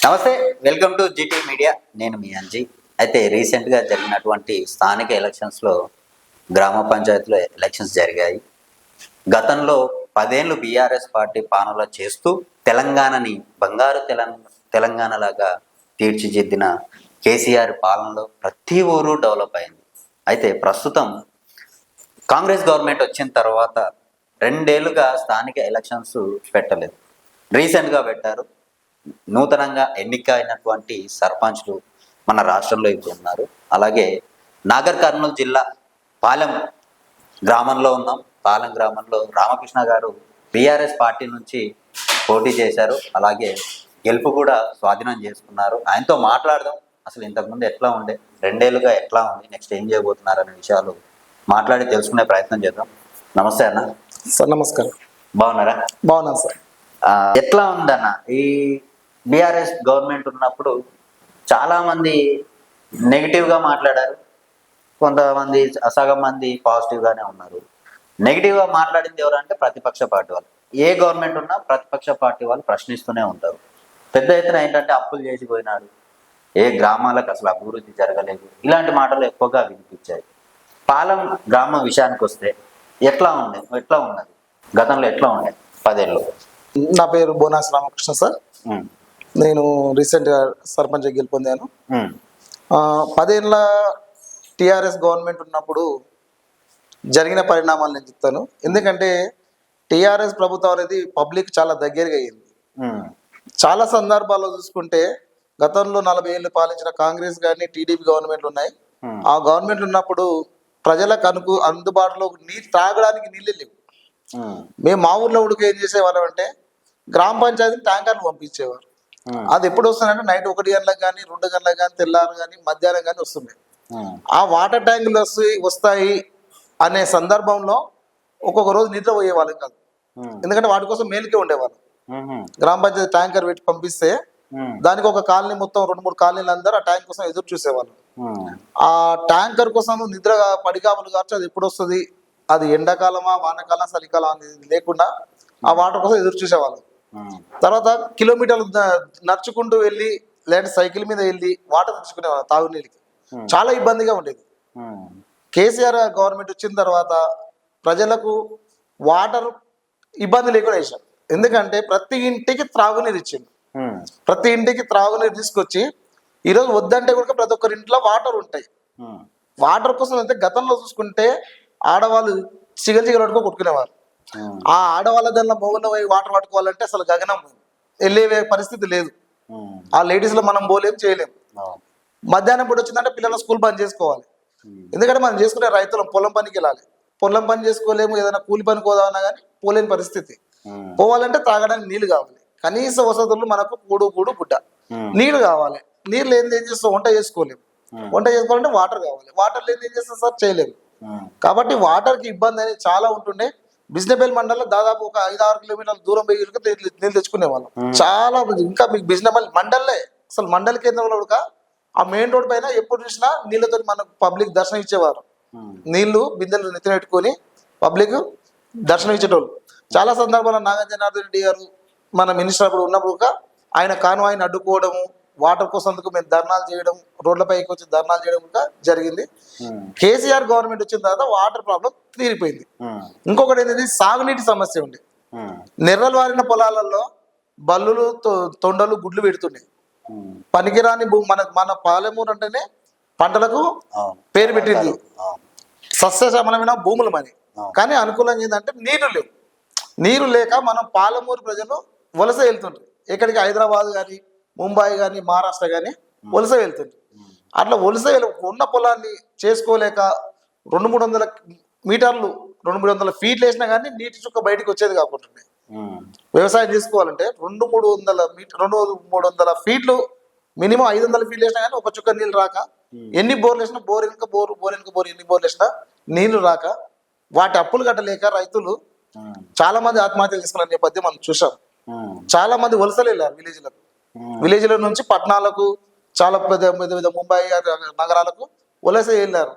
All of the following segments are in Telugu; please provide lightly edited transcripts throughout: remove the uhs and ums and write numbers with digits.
నమస్తే, వెల్కమ్ టు జీటీ మీడియా. నేను మీ అంజీ. అయితే రీసెంట్గా జరిగినటువంటి స్థానిక ఎలక్షన్స్లో గ్రామ పంచాయతీలో ఎలక్షన్స్ జరిగాయి. గతంలో 10 ఏళ్ళు బీఆర్ఎస్ పార్టీ పాలన చేస్తూ తెలంగాణని బంగారు తెలంగాణలాగా తీర్చిదిద్దిన కేసీఆర్ పాలనలో ప్రతి ఊరు డెవలప్ అయింది. అయితే ప్రస్తుతం కాంగ్రెస్ గవర్నమెంట్ వచ్చిన తర్వాత 2 ఏళ్ళుగా స్థానిక ఎలక్షన్స్ పెట్టలేదు. రీసెంట్గా పెట్టారు. నూతనంగా ఎన్నికైనటువంటి సర్పంచ్లు మన రాష్ట్రంలో ఇప్పుడు ఉన్నారు. అలాగే నాగర్ కర్నూలు జిల్లా పాలెం గ్రామంలో ఉన్నాం. పాలెం గ్రామంలో రామకృష్ణ గారు బీఆర్ఎస్ పార్టీ నుంచి పోటీ చేశారు. అలాగే గెలుపు కూడా స్వాధీనం చేసుకున్నారు. ఆయనతో మాట్లాడదాం. అసలు ఇంతకుముందు ఎట్లా ఉండే, 2 ఏళ్ళుగా ఎట్లా ఉంది, నెక్స్ట్ ఏం చేయబోతున్నారు అనే విషయాలు మాట్లాడి తెలుసుకునే ప్రయత్నం చేద్దాం. నమస్తే అన్న. సార్ నమస్కారం. బాగున్నారా? బాగున్నాను సార్. ఎట్లా ఉందన్న ఈ బీఆర్ఎస్ గవర్నమెంట్ ఉన్నప్పుడు? చాలామంది నెగిటివ్గా మాట్లాడారు, కొంతమంది సగం మంది పాజిటివ్గానే ఉన్నారు. నెగిటివ్గా మాట్లాడింది ఎవరంటే ప్రతిపక్ష పార్టీ వాళ్ళు. ఏ గవర్నమెంట్ ఉన్నా ప్రతిపక్ష పార్టీ వాళ్ళు ప్రశ్నిస్తూనే ఉంటారు. పెద్ద ఎత్తున ఏంటంటే అప్పులు చేసిపోయినాడు, ఏ గ్రామాలకు అసలు అభివృద్ధి జరగలేదు, ఇలాంటి మాటలు ఎక్కువగా వినిపించాయి. పాలెం గ్రామం విషయానికి వస్తే ఎట్లా ఉన్నది గతంలో ఎట్లా ఉండే 10 ఏళ్ళు? నా పేరు బోనాస్ రామకృష్ణ సార్. నేను రీసెంట్గా సర్పంచ్ గెలుపొందాను. 10 ఏళ్ళ టీఆర్ఎస్ గవర్నమెంట్ ఉన్నప్పుడు జరిగిన పరిణామాలు నేను చెప్తాను. ఎందుకంటే టీఆర్ఎస్ ప్రభుత్వం అనేది పబ్లిక్ చాలా దగ్గరగా అయ్యింది. చాలా సందర్భాల్లో చూసుకుంటే గతంలో 40 ఏళ్ళు పాలించిన కాంగ్రెస్ కానీ టీడీపీ గవర్నమెంట్లు ఉన్నాయి. ఆ గవర్నమెంట్లు ఉన్నప్పుడు ప్రజలకు అందుబాటులో నీరు తాగడానికి నీళ్ళు లేవు. మేము మా ఊర్లో ఉడికి ఏం చేసేవాళ్ళం అంటే గ్రామ పంచాయతీ ట్యాంకర్లు పంపించేవారు. అది ఎప్పుడు వస్తుందంటే నైట్ 1 గంటలకు కానీ 2 గంటలకు కానీ తెల్లారు కానీ మధ్యాహ్నం కానీ వస్తున్నాయి. ఆ వాటర్ ట్యాంకులు వస్తాయి అనే సందర్భంలో ఒక్కొక్క రోజు నిద్ర పోయేవాళ్ళం కాదు. ఎందుకంటే వాటి కోసం మేలుకే ఉండేవాళ్ళు. గ్రామ పంచాయతీ ట్యాంకర్ పెట్టి పంపిస్తే దానికి ఒక కాలనీ మొత్తం 2-3 కాలనీలు అందరూ ఆ ట్యాంక్ కోసం ఎదురు చూసేవాళ్ళు. ఆ ట్యాంకర్ కోసం నిద్ర పడిగాములు కావచ్చు, అది ఎప్పుడు వస్తుంది, అది ఎండాకాలమా వానాకాలం చలికాలం అనేది లేకుండా ఆ వాటర్ కోసం ఎదురు చూసేవాళ్ళు. తర్వాత కిలోమీటర్లు నడుచుకుంటూ వెళ్ళి లేదంటే సైకిల్ మీద వెళ్ళి వాటర్ తెచ్చుకునేవాళ్ళు తాగునీళ్ళకి. చాలా ఇబ్బందిగా ఉండేది. కేసీఆర్ గవర్నమెంట్ వచ్చిన తర్వాత ప్రజలకు వాటర్ ఇబ్బంది లేకుండా వేశారు. ఎందుకంటే ప్రతి ఇంటికి త్రాగునీరు ఇచ్చింది. ప్రతి ఇంటికి త్రాగునీరు తీసుకొచ్చి ఈరోజు వద్దంటే కూడా ప్రతి ఒక్కరి ఇంట్లో వాటర్ ఉంటాయి. వాటర్ కోసం అయితే గతంలో చూసుకుంటే ఆడవాళ్ళు చిగలు పట్టుకో కొట్టుకునేవారు. ఆ ఆడవాళ్ళ దానిలో మొగల్లో పోయి వాటర్ పట్టుకోవాలంటే అసలు గగనం వెళ్ళే పరిస్థితి లేదు. ఆ లేడీస్ లో మనం పోలేం చేయలేం. మధ్యాహ్నం పూట వచ్చిందంటే పిల్లల స్కూల్ పని చేసుకోవాలి. ఎందుకంటే మనం చేసుకునే రైతులం పొలం పనికి వెళ్ళాలి. పొలం పని చేసుకోలేము, ఏదైనా కూలి పని పోదామన్నా కానీ పోలేని పరిస్థితి. పోవాలంటే తాగడానికి నీళ్లు కావాలి. కనీస వసతులు మనకు కూడు గుడ్డ నీళ్లు కావాలి. నీళ్ళు లేని ఏం చేస్తాం, వంట చేసుకోలేము. వంట చేసుకోవాలంటే వాటర్ కావాలి. వాటర్ లేని ఏం చేస్తాం సార్, చేయలేము. కాబట్టి వాటర్ కి ఇబ్బంది అనేది చాలా ఉంటుండే. బిజినబెల్ మండలంలో దాదాపు ఒక 5-6 కిలోమీటర్ల దూరం పోయి నీళ్ళు తెచ్చుకునే వాళ్ళం. చాలా ఇంకా మీకు బిజినబెల్ మండలే అసలు మండల కేంద్రంలో కూడా ఆ మెయిన్ రోడ్ పైన ఎప్పుడు చూసినా నీళ్ళతో మనకు పబ్లిక్ దర్శనం ఇచ్చేవారు. నీళ్లు బిందెలు నెత్తిన పెట్టుకొని పబ్లిక్ దర్శనం ఇచ్చేటోళ్ళు. చాలా సందర్భాల్లో నాగార్జున రెడ్డి గారు మన మినిస్టర్ అప్పుడు ఉన్నప్పుడు ఆయన కాన్వాయ్ని అడ్డుకోవడము, వాటర్ కోసం మేము ధర్నాలు చేయడం, రోడ్లపైకి వచ్చి ధర్నాలు చేయడం కూడా జరిగింది. కేసీఆర్ గవర్నమెంట్ వచ్చిన తర్వాత వాటర్ ప్రాబ్లం తీరిపోయింది. ఇంకొకటి ఏంటంటే సాగునీటి సమస్య ఉంది. నెర్రలు వారిన పొలాలలో బల్లులు తొండలు గుడ్లు పెడుతున్నాయి. పనికిరాని మన పాలెమూరు అంటేనే పంటలకు పేరు పెట్టింది, సస్యశ్యామలమైన భూములు మరి. కానీ అనుకూలంగా ఏంటంటే నీరు లేక మనం పాలమూరు ప్రజలు వలస వెళ్తుంటారు. ఎక్కడికి హైదరాబాద్ కానీ ముంబై కానీ మహారాష్ట్ర కానీ వలస వెళ్తుంటారు. అట్లా వలస ఉన్న పొలాన్ని చేసుకోలేక 200-300 మీటర్లు 200-300 ఫీట్లు వేసినా కానీ నీటి చుక్క బయటకు వచ్చేది కాకుండా వ్యవసాయం చేసుకోవాలంటే 200-300 ఫీట్లు మినిమం 500 ఫీట్లు వేసినా కానీ ఒక చుక్క నీళ్ళు రాక, ఎన్ని బోర్లు వేసినా బోర్ వెనుక బోర్ ఎన్ని బోర్లు వేసినా నీళ్లు రాక వాటి అప్పులు కట్టలేక రైతులు చాలా మంది ఆత్మహత్యలు చేసుకున్న నేపథ్యం మనం చూసాం. చాలా మంది వలసలు వెళ్ళారు విలేజ్ల నుంచి పట్టణాలకు, చాలా పెద్ద ముంబై నగరాలకు వలస వెళ్ళారు.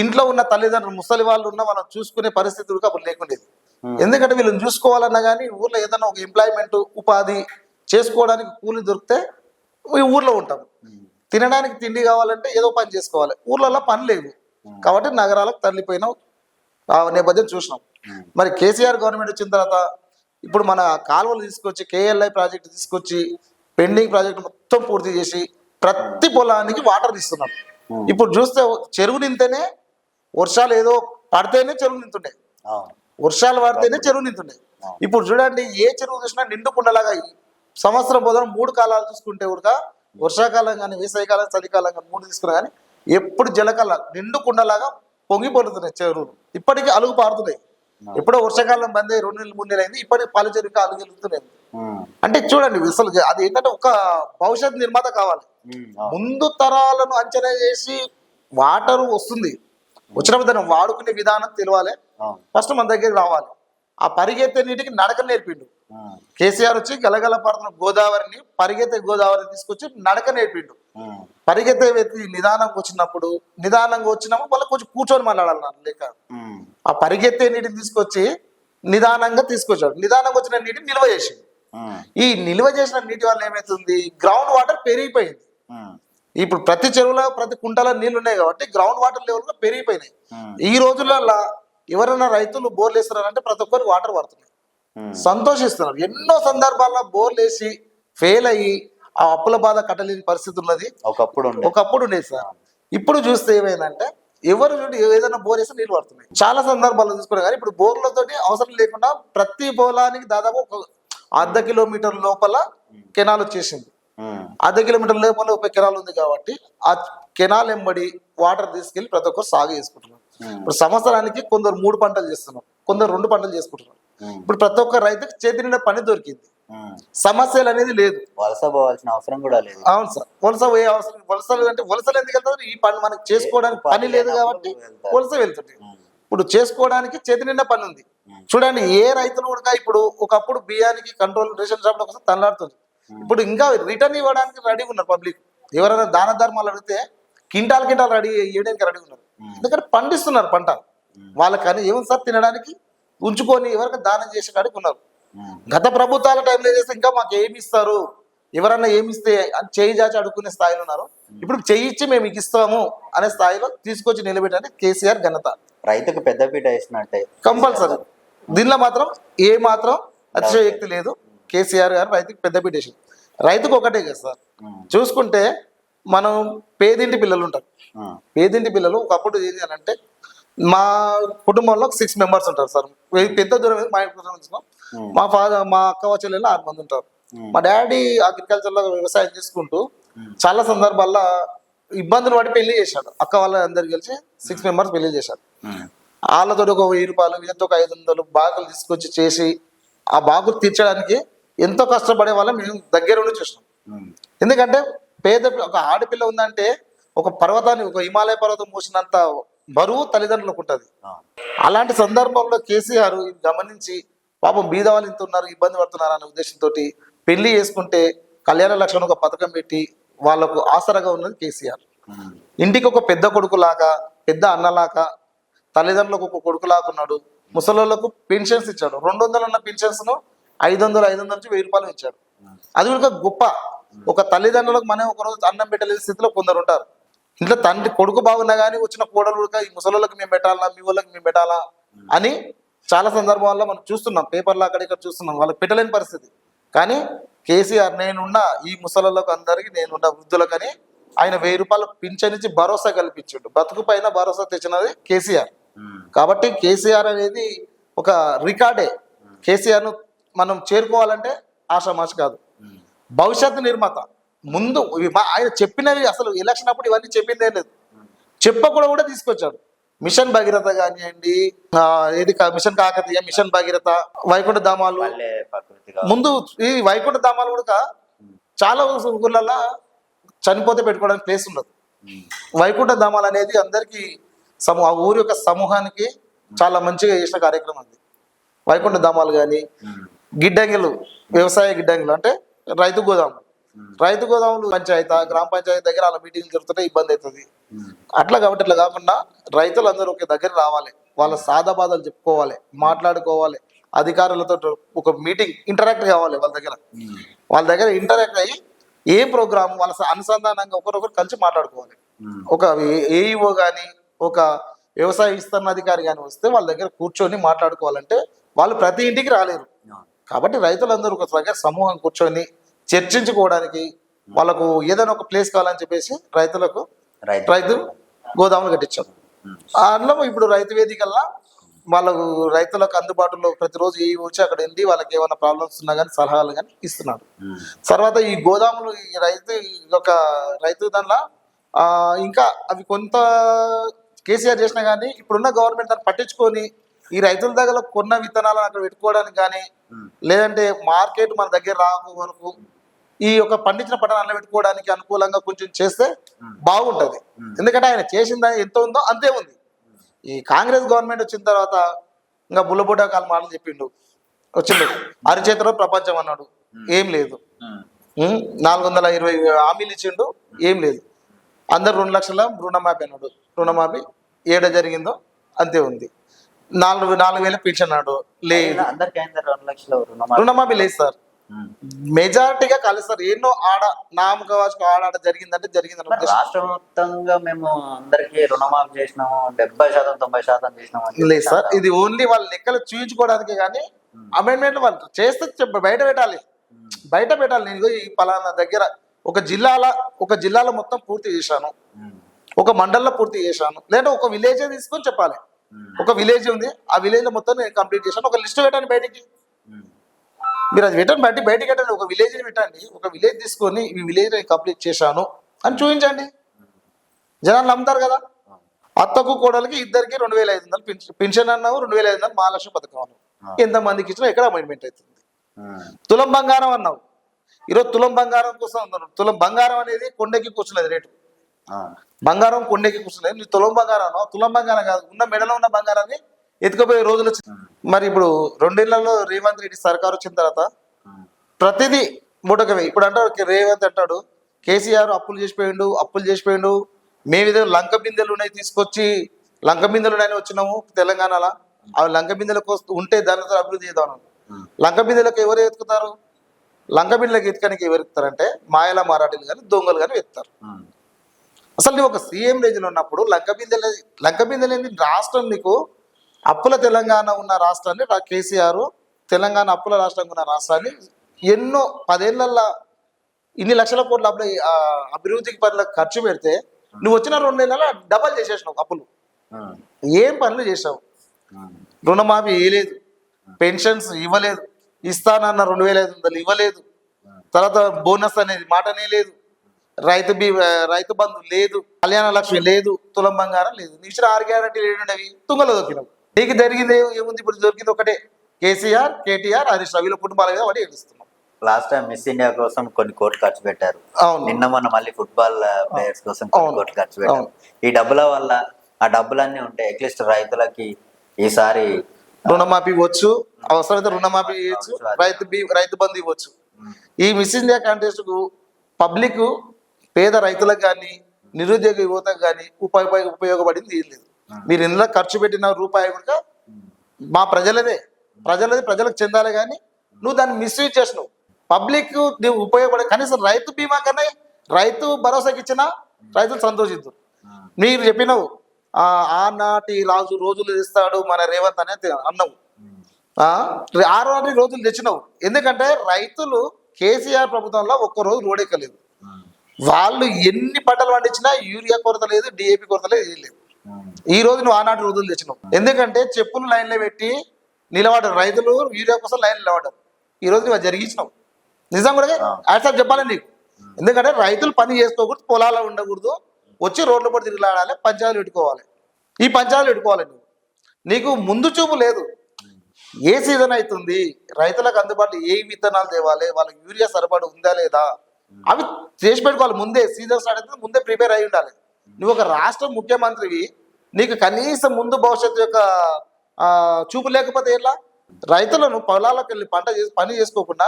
ఇంట్లో ఉన్న తల్లిదండ్రులు ముసలి వాళ్ళు ఉన్న మనం చూసుకునే పరిస్థితి అప్పుడు లేకుండేది. ఎందుకంటే వీళ్ళని చూసుకోవాలన్నా కానీ ఊర్లో ఏదైనా ఒక ఎంప్లాయ్మెంట్ ఉపాధి చేసుకోవడానికి కూలి దొరికితే ఈ ఊర్లో ఉంటాం. తినడానికి తిండి కావాలంటే ఏదో పని చేసుకోవాలి. ఊర్లలో పని లేవు కాబట్టి నగరాలకు తరలిపోయినాం. ఆ నేపథ్యం చూసినాం. మరి కేసీఆర్ గవర్నమెంట్ వచ్చిన తర్వాత ఇప్పుడు మన కాలువలు తీసుకొచ్చి కేఎల్ఐ ప్రాజెక్ట్ తీసుకొచ్చి పెండింగ్ ప్రాజెక్ట్ మొత్తం పూర్తి చేసి ప్రతి పొలానికి వాటర్ తీస్తున్నారు. ఇప్పుడు చూస్తే చెరువు నింతేనే వర్షాలు ఏదో పడితేనే చెరువు నింతుండే, వర్షాలు పడితేనే చెరువు నింతుండే. ఇప్పుడు చూడండి ఏ చెరువు చూసినా నిండుకుండలాగా సంవత్సరం పొదలు 3 కాలాలు చూసుకుంటే కూడా వర్షాకాలం కానీ వేసవికాలం చలికాలం కానీ 3 తీసుకున్నా కానీ ఎప్పుడు జలకాల నిండుకుండలాగా పొంగిపోతున్నాయి చెరువులు. ఇప్పటికీ అలుగు పారుతున్నాయి. ఎప్పుడో వర్షాకాలం బంద్ అయ్యి 2 నెలలు 3 నెలలు అయింది, ఇప్పటికి పాల చెరువుకి అలుగు వెళ్తున్నాయి. అంటే చూడండి అసలు అది ఏంటంటే ఒక భవిష్యత్ నిర్మాత కావాలి. ముందు తరాలను అంచనా చేసి వాటర్ వస్తుంది, వచ్చినప్పుడు దాన్ని వాడుకునే విధానం తెలియాలి. ఫస్ట్ మన దగ్గరికి రావాలి. ఆ పరిగెత్తే నీటికి నడక నేర్పిండు కేసీఆర్. వచ్చి గలగల పడుతున్న గోదావరిని పరిగెత్తే గోదావరిని తీసుకొచ్చి నడక నేర్పిండు. పరిగెత్తే వ్యక్తి నిదానంగా వచ్చినప్పుడు వాళ్ళు కొంచెం కూర్చొని మాట్లాడాలన్నారు లేక ఆ పరిగెత్తే నీటిని తీసుకొచ్చి నిదానంగా తీసుకొచ్చాడు. నిదానంగా వచ్చిన నీటిని నిల్వ చేసిండు. ఈ నిల్వ చేసిన నీటి వల్ల ఏమైతుంది, గ్రౌండ్ వాటర్ పెరిగిపోయింది. ఇప్పుడు ప్రతి చెరువులో ప్రతి కుంటలో నీళ్లు ఉన్నాయి కాబట్టి గ్రౌండ్ వాటర్ లెవెల్ గా పెరిగిపోయినాయి. ఈ రోజులలో ఎవరైనా రైతులు బోర్లు వేస్తున్నారంటే ప్రతి ఒక్కరికి వాటర్ పడుతున్నాయి, సంతోషిస్తున్నారు. ఎన్నో సందర్భాల్లో బోర్లు వేసి ఫెయిల్ అయ్యి ఆ అప్పుల బాధ కట్టలేని పరిస్థితి ఉన్నది. ఒకప్పుడు ఉండేది సార్. ఇప్పుడు చూస్తే ఏమైందంటే ఎవరు చూడు ఏదైనా బోర్ వేస్తే నీళ్ళు పడుతున్నాయి. చాలా సందర్భాల్లో చూసుకున్నాం. కానీ ఇప్పుడు బోర్లతోటి అవసరం లేకుండా ప్రతి పొలానికి దాదాపు ఒక 1/2 కిలోమీటర్ లోపల కెనాల్ వచ్చేసింది. 1/2 కిలోమీటర్ లోపల ఒక కెనాల్ ఉంది కాబట్టి ఆ కెనాల్ ఎంబడి వాటర్ తీసుకెళ్లి ప్రతి ఒక్కరు సాగు చేసుకుంటున్నారు. ఇప్పుడు సంవత్సరానికి కొందరు 3 పంటలు చేస్తున్నారు, కొందరు 2 పంటలు చేసుకుంటున్నారు. ఇప్పుడు ప్రతి ఒక్క రైతుకి చేతి నిండా పని దొరికింది, సమస్యలు అనేది లేదు, వలస పోవాల్సిన అవసరం కూడా లేదు. అవును సార్, వలస పోయే అవసరం. వలసలు అంటే వలసలు ఎందుకు వెళ్తారు, ఈ పని మనకి చేసుకోవడానికి పని లేదు కాబట్టి వలస వెళ్తుంది. ఇప్పుడు చేసుకోవడానికి చేతి నిండా పని ఉంది. చూడండి ఏ రైతులు కూడా ఇప్పుడు ఒకప్పుడు బియ్యానికి కంట్రోల్ రేషన్ షాప్ లో కోసం తనలాడుతుంది. ఇప్పుడు ఇంకా రిటర్న్ ఇవ్వడానికి రెడీగా ఉన్నారు పబ్లిక్. ఎవరైనా దాన ధర్మాలు అడిగితే కింటాల్ రెడీ చేయడానికి రెడీ ఉన్నారు. ఎందుకంటే పండిస్తున్నారు పంట. వాళ్ళకని ఏముంది సార్, తినడానికి ఉంచుకొని ఎవరికి దానం చేసే కాడికి ఉన్నారు. గత ప్రభుత్వాల టైంలో చేస్తే ఇంకా మాకు ఏమి ఇస్తారు, ఎవరన్నా ఏమిస్తే అని చేయి చాచి అడుక్కునే స్థాయిలో ఉన్నారు. ఇప్పుడు చేయి ఇచ్చి మేము మీకు ఇస్తాము అనే స్థాయిలో తీసుకొచ్చి నిలబెట్టడానికి కేసీఆర్ ఘనత. రైతుకు పెద్దపీట వేసినట్టే కంపల్సరీ. దీనిలో మాత్రం ఏ మాత్రం అతిశయోక్తి లేదు. కేసీఆర్ గారు రైతుకు పెద్దపీట వేసింది. రైతుకు ఒకటే కదా సార్, చూసుకుంటే మనం పేదింటి పిల్లలు ఉంటారు. పేదింటి పిల్లలు ఒకప్పుడు ఏంటి అని అంటే మా కుటుంబంలో 6 మెంబర్స్ ఉంటారు సార్. పెద్ద దూరం మా ఇంట్లో మా ఫాదర్ మా అక్క చెల్లెలు 6 మంది ఉంటారు. మా డాడీ అగ్రికల్చర్ లో వ్యవసాయం చేసుకుంటూ చాలా సందర్భాల్లో ఇబ్బందులు పడి పెళ్లి చేశాడు. అక్క వాళ్ళ అందరు కలిసి 6 మెంబర్స్ పెళ్లి చేశాడు. వాళ్ళతో ఒక 1000 రూపాయలు, వీళ్ళతో ఒక 500 బాగులు తీసుకొచ్చి చేసి ఆ బాగులు తీర్చడానికి ఎంతో కష్టపడే వాళ్ళం మేము దగ్గర ఉండి చూసినాం. ఎందుకంటే పేద ఒక ఆడపిల్ల ఉందంటే ఒక పర్వతాన్ని, ఒక హిమాలయ పర్వతం మోసినంత బరువు తల్లిదండ్రులకు ఉంటుంది. అలాంటి సందర్భంలో కేసీఆర్ గమనించి పాపం బీద వాళ్ళు ఇంత ఉన్నారు, ఇబ్బంది పడుతున్నారు అనే ఉద్దేశంతో పెళ్లి చేసుకుంటే కళ్యాణ లక్ష్మణ్ ఒక పథకం పెట్టి వాళ్ళకు ఆసరగా ఉన్నది కేసీఆర్. ఇంటికి ఒక పెద్ద కొడుకులాగా, పెద్ద అన్నలాగా, తల్లిదండ్రులకు ఒక కొడుకులాగా ఉన్నాడు. ముసలోళ్ళకు పెన్షన్స్ ఇచ్చాడు. 200 ఉన్న పెన్షన్స్ ను 500 నుంచి 1000 రూపాయలు ఇచ్చాడు. అది కూడా గొప్ప. ఒక తల్లిదండ్రులకు మనం ఒకరోజు అన్నం పెట్టలేని స్థితిలో కొందరు ఉంటారు. ఇంట్లో తండ్రి కొడుకు బాగున్నా కానీ వచ్చిన కోడలు కూడా ఈ ముసలోళ్ళకి మేము పెట్టాలా, మీ వాళ్ళకి మేము పెట్టాలా అని చాలా సందర్భాల్లో మనం చూస్తున్నాం. పేపర్లో అక్కడిక్కడ చూస్తున్నాం. వాళ్ళకి పెట్టలేని పరిస్థితి. కానీ కేసీఆర్ నేనున్నా ఈ ముసలోళ్ళకు అందరికీ నేనున్నా వృద్ధులకని ఆయన 1000 రూపాయలు పింఛనిచ్చి భరోసా కల్పించాడు. బతుకు పైన భరోసా తెచ్చినది కేసీఆర్. కాబట్టి కేసీఆర్ అనేది ఒక రికార్డే. కేసీఆర్ ను మనం చేరుకోవాలంటే ఆషామాషి కాదు, భవిష్యత్తు నిర్మాత. ముందు ఆయన చెప్పినవి అసలు ఎలక్షన్ అప్పుడు ఇవన్నీ చెప్పిందే లేదు, చెప్పకుండా కూడా తీసుకొచ్చాడు. మిషన్ భగీరథ కానివ్వండి, ఏది మిషన్ కాకతీయ, మిషన్ భగీరథ, వైకుంఠ ధామాలు. ముందు ఈ వైకుంఠ ధామాలు కూడా చాలా ఊళ్ళల్లో చనిపోతే పెట్టుకోవడానికి ప్లేస్ ఉండదు. వైకుంఠ ధామాలు అనేది అందరికీ ఆ ఊరి యొక్క సమూహానికి చాలా మంచిగా చేసిన కార్యక్రమం అది. వైకుంఠ ధామాలు కానీ, గిడ్డంగిలు, వ్యవసాయ గిడ్డంగిలు అంటే రైతు గోదాములు పంచాయతీ, గ్రామ పంచాయతీ దగ్గర అలా మీటింగ్లు జరుగుతుంటే ఇబ్బంది అవుతుంది. అట్లా కాబట్టి ఇట్లా కాకుండా రైతులందరూ ఒక దగ్గర రావాలి, వాళ్ళ సాదా బాధలు చెప్పుకోవాలి, మాట్లాడుకోవాలి, అధికారులతో ఒక మీటింగ్ ఇంటరాక్ట్ కావాలి. వాళ్ళ దగ్గర ఇంటరాక్ట్ అయ్యి ఏం ప్రోగ్రామ్ వాళ్ళ అనుసంధానంగా ఒకరొకరు కలిసి మాట్లాడుకోవాలి. ఒక ఏఈఓ కానీ ఒక వ్యవసాయ విస్తరణ అధికారి కానీ వస్తే వాళ్ళ దగ్గర కూర్చొని మాట్లాడుకోవాలంటే వాళ్ళు ప్రతి ఇంటికి రాలేరు. కాబట్టి రైతులందరూ ఒక దగ్గర సమూహం కూర్చొని చర్చించుకోవడానికి వాళ్ళకు ఏదైనా ఒక ప్లేస్ కావాలని చెప్పేసి రైతు గోదాములు కట్టించాం. అందులో ఇప్పుడు రైతు వేదికల్లా వాళ్ళకు రైతులకు అందుబాటులో ప్రతిరోజు ఏ వచ్చి అక్కడ వెళ్ళి వాళ్ళకి ఏమైనా ప్రాబ్లమ్స్ ఉన్నా కానీ సలహాలు కానీ ఇస్తున్నారు. తర్వాత ఈ గోదాములు ఈ రైతు దానిలో ఇంకా అవి కొంత కేసీఆర్ చేసినా కానీ ఇప్పుడున్న గవర్నమెంట్ దాన్ని పట్టించుకొని ఈ రైతుల దగ్గర కొన్న విత్తనాలను అక్కడ పెట్టుకోవడానికి కానీ లేదంటే మార్కెట్ మన దగ్గర రాక వరకు ఈ యొక్క పండించిన పంటను పెట్టుకోవడానికి అనుకూలంగా కొంచెం చేస్తే బాగుంటది. ఎందుకంటే ఆయన చేసిందా ఎంత ఉందో అంతే ఉంది. ఈ కాంగ్రెస్ గవర్నమెంట్ వచ్చిన తర్వాత ఇంకా బుల్లబుడ్డ కాలం మాటలు చెప్పిండు, వచ్చిండు అరిచేతిలో ప్రపంచం అన్నాడు, ఏం లేదు. 420 హామీలు ఇచ్చిండు, ఏం లేదు. అందరు 2 లక్షల రుణమాఫీ అన్నాడు, రుణమాఫీ ఏడ జరిగిందో అంతే ఉంది. 4,000 పెన్షన్ అన్నాడు, లేదు. రుణమాఫీ లేదు సార్, మెజారిటీగా కాలేదు సార్. ఎన్నో నామకవాచకు ఆడ జరిగిందంటే జరిగిందని రాష్ట్ర మొత్తంగా మేము అందరికి రుణమాఫీ చేసినాము, 70% 90% చేసినాము లేదు సార్. ఇది ఓన్లీ వాళ్ళ లెక్కలు చూపించుకోవడానికి కానీ అమెండ్మెంట్ వాళ్ళు చేస్తే బయట పెట్టాలి. నేను ఈ పలానా దగ్గర ఒక జిల్లాలో మొత్తం పూర్తి చేశాను, ఒక మండలంలో పూర్తి చేశాను, లేదా ఒక విలేజ్ తీసుకొని చెప్పాలి. ఒక విలేజ్ ఉంది, ఆ విలేజ్ లో మొత్తం నేను కంప్లీట్ చేశాను, ఒక లిస్ట్ పెట్టండి బయటికి. మీరు అది పెట్టండి, బయటికి పెట్టండి, ఒక విలేజ్ పెట్టండి. ఒక విలేజ్ తీసుకొని ఈ విలేజ్ నేను కంప్లీట్ చేశాను అని చూపించండి. జనాలు నమ్ముతారు కదా. అత్తకు కోడలికి ఇద్దరికి 2,500 పెన్షన్ అన్నావు, 2,500 మహాలక్ష్మి పథకం అన్నావు. ఎంతమందికి ఇచ్చినా ఎక్కడ అమెండ్మెంట్ అవుతుంది? తులం బంగారం అన్నావు, ఈరోజు తులం బంగారం కోసం అన్నారు. తులం బంగారం అనేది కొండకి కూర్చున్నది రేటు, బంగారం కొండకి కూర్చున్నది. నీ తులం బంగారం అన్నావు, తులం బంగారం కాదు, ఉన్న మెడలో ఉన్న బంగారాన్ని ఎత్తుకుపోయే రోజులు వచ్చింది. మరి ఇప్పుడు 2 ఏళ్లలో రేవంత్ రెడ్డి సర్కార్ వచ్చిన తర్వాత ప్రతిదీ మూటకమే. ఇప్పుడు అంటాడు రేవంత్ అంటాడు కేసీఆర్ అప్పులు చేసిపోయిండు, మేము ఇదే లంక బిందెలు ఉన్నాయి తీసుకొచ్చి లంక బిందెలు ఉన్నాయని వచ్చినాము తెలంగాణలో. అవి లంక బిందెలకు ఉంటే దానితో అభివృద్ధి చేద్దాం. లంక బిందెలకు ఎవరు ఎత్తుకుతారు? లంక బిందెలకు ఎత్తుకడానికి ఎవరు ఎత్తుతారంటే మాయల మారాఠీలు కానీ దొంగలు కానీ ఎత్తుతారు. అసలు నువ్వు ఒక సీఎం రేంజ్లో ఉన్నప్పుడు లంక బిందెలు రాష్ట్రం నీకు అప్పుల తెలంగాణ ఉన్న రాష్ట్రాన్ని కేసీఆర్ తెలంగాణ అప్పుల రాష్ట్రంగా ఉన్న రాష్ట్రాన్ని ఎన్నో 10 ఏళ్లలో ఇన్ని లక్షల కోట్ల అభివృద్ధికి పనులకు ఖర్చు పెడితే నువ్వు వచ్చిన 2 ఏళ్లలో డబల్ చేసేసినావు అప్పులు. ఏం పనులు చేసావు? రుణమాఫీ ఇవ్వలేదు, పెన్షన్స్ ఇవ్వలేదు, ఇస్తానన్న 2,500 ఇవ్వలేదు, తర్వాత బోనస్ అనేది మాటనే లేదు, రైతు బంధు లేదు, కళ్యాణ లక్ష్మి లేదు, తులం బంగారం లేదు. నీ ఇచ్చిన 6 గ్యారెంటీలు ఏంటంటే తుంగలో దొరికినావు. నీకు జరిగింది ఏముంది? ఇప్పుడు దొరికింది ఒకటే, కేసీఆర్, కేటీఆర్, హరీష్ రావు వీళ్ళ కుటుంబాల మీద వాడి ఏడుస్తున్నాం. లాస్ట్ టైం మిస్ ఇండియా కోసం కొన్ని కోట్లు ఖర్చు పెట్టారు. నిన్న మొన్న మళ్ళీ ఫుట్బాల్ ప్లేయర్స్ కోసం కొన్ని కోట్లు ఖర్చు పెట్టారు. ఈ డబ్బుల వల్ల ఆ డబ్బులన్నీ ఉంటే అట్లీస్ట్ రైతులకి ఈసారి రుణమాఫీ ఇవ్వచ్చు, అవసరమైతే రుణమాఫీ ఇవ్వచ్చు, రైతు బంధు ఇవ్వచ్చు. ఈ మిస్ ఇండియా కాంటెస్ట్ కు పబ్లిక్ పేద రైతులకు కానీ నిరుద్యోగ యువతకు కానీ ఉపయోగపడింది ఏం లేదు. మీరు ఇందులో ఖర్చు పెట్టిన రూపాయి కూడా మా ప్రజలకు చెందాలి. కానీ నువ్వు దాన్ని మిస్యూజ్ చేసినావు. పబ్లిక్ నువ్వు ఉపయోగపడే కనీసం రైతు బీమా కన్నా రైతు భరోసాకి ఇచ్చినా రైతులు సంతోషిద్దారు. మీరు చెప్పినావు ఆనాటి రోజులు ఇస్తాడు మన రేవంత్ అనేది అన్నావు. 6 రోజులు తెచ్చినావు. ఎందుకంటే రైతులు కేసీఆర్ ప్రభుత్వంలో ఒక్కరోజు రోడెక్కలేదు. వాళ్ళు ఎన్ని పంటలు పండించినా యూరియా కొరత లేదు, డిఏపి కొరత లేదు, ఏం లేదు. ఈ రోజు నువ్వు ఆనాటి రోజులు తెచ్చినావు. ఎందుకంటే చెప్పులు లైన్లో పెట్టి నిలబడ్డారు రైతులు, యూరియా కోసం లైన్ నిలబడ్డారు. ఈ రోజు నువ్వు జరిగించినావు. నిజం కూడా యాక్సెప్ట్ చెప్పాలి నీకు. ఎందుకంటే రైతులు పని చేసుకోకూడదు, పొలాల్లో ఉండకూడదు, వచ్చి రోడ్ల పడి తిరిగిలాడాలి, పంచాయతీలు పెట్టుకోవాలి. ఈ పంచాయతీలు పెట్టుకోవాలి. నీకు ముందు చూపు లేదు. ఏ సీజన్ అవుతుంది, రైతులకు అందుబాటులో ఏ విత్తనాలు తేవాలి, వాళ్ళకి యూరియా సరిపడి ఉందా లేదా, అవి చేసి పెట్టుకోవాలి. ముందే సీజన్ స్టార్ట్ అయితే ముందే ప్రిపేర్ అయి ఉండాలి. నువ్వు ఒక రాష్ట్ర ముఖ్యమంత్రివి, నీకు కనీసం ముందు భవిష్యత్తు యొక్క చూపు లేకపోతే ఎలా? రైతులను పొలాలకు వెళ్ళి పని చేసుకోకుండా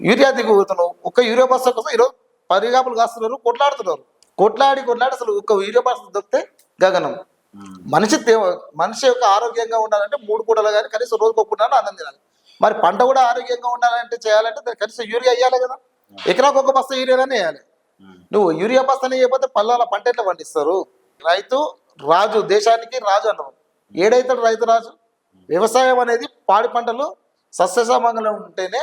యూరియా దిగుతున్నావు. ఒక్క యూరియా బస్సు కోసం ఈరోజు పరిగాపులు కాస్తున్నారు, కొట్లాడి అసలు ఒక్క యూరియా బస్సు దొరికితే గగనం. మనిషి యొక్క ఆరోగ్యంగా ఉండాలంటే 3 పూటలు కానీ కనీసం రోజుకు 1 పూట అన్నం తినాలి. మరి పంట కూడా ఆరోగ్యంగా ఉండాలంటే చేయాలంటే కనీసం యూరియా అయ్యాలి కదా. ఎకరాకు ఒక బస్తా యూరియానే వేయాలి. నువ్వు యూరియా బస్తానే వేయకపోతే పల్లాల పంట ఎట్లా పండిస్తారు? రైతు రాజు, దేశానికి రాజు అన్నావు. ఏడైతాడు రైతు రాజు? వ్యవసాయం అనేది పాడి పంటలు సస్యశ్యామలంగా ఉంటేనే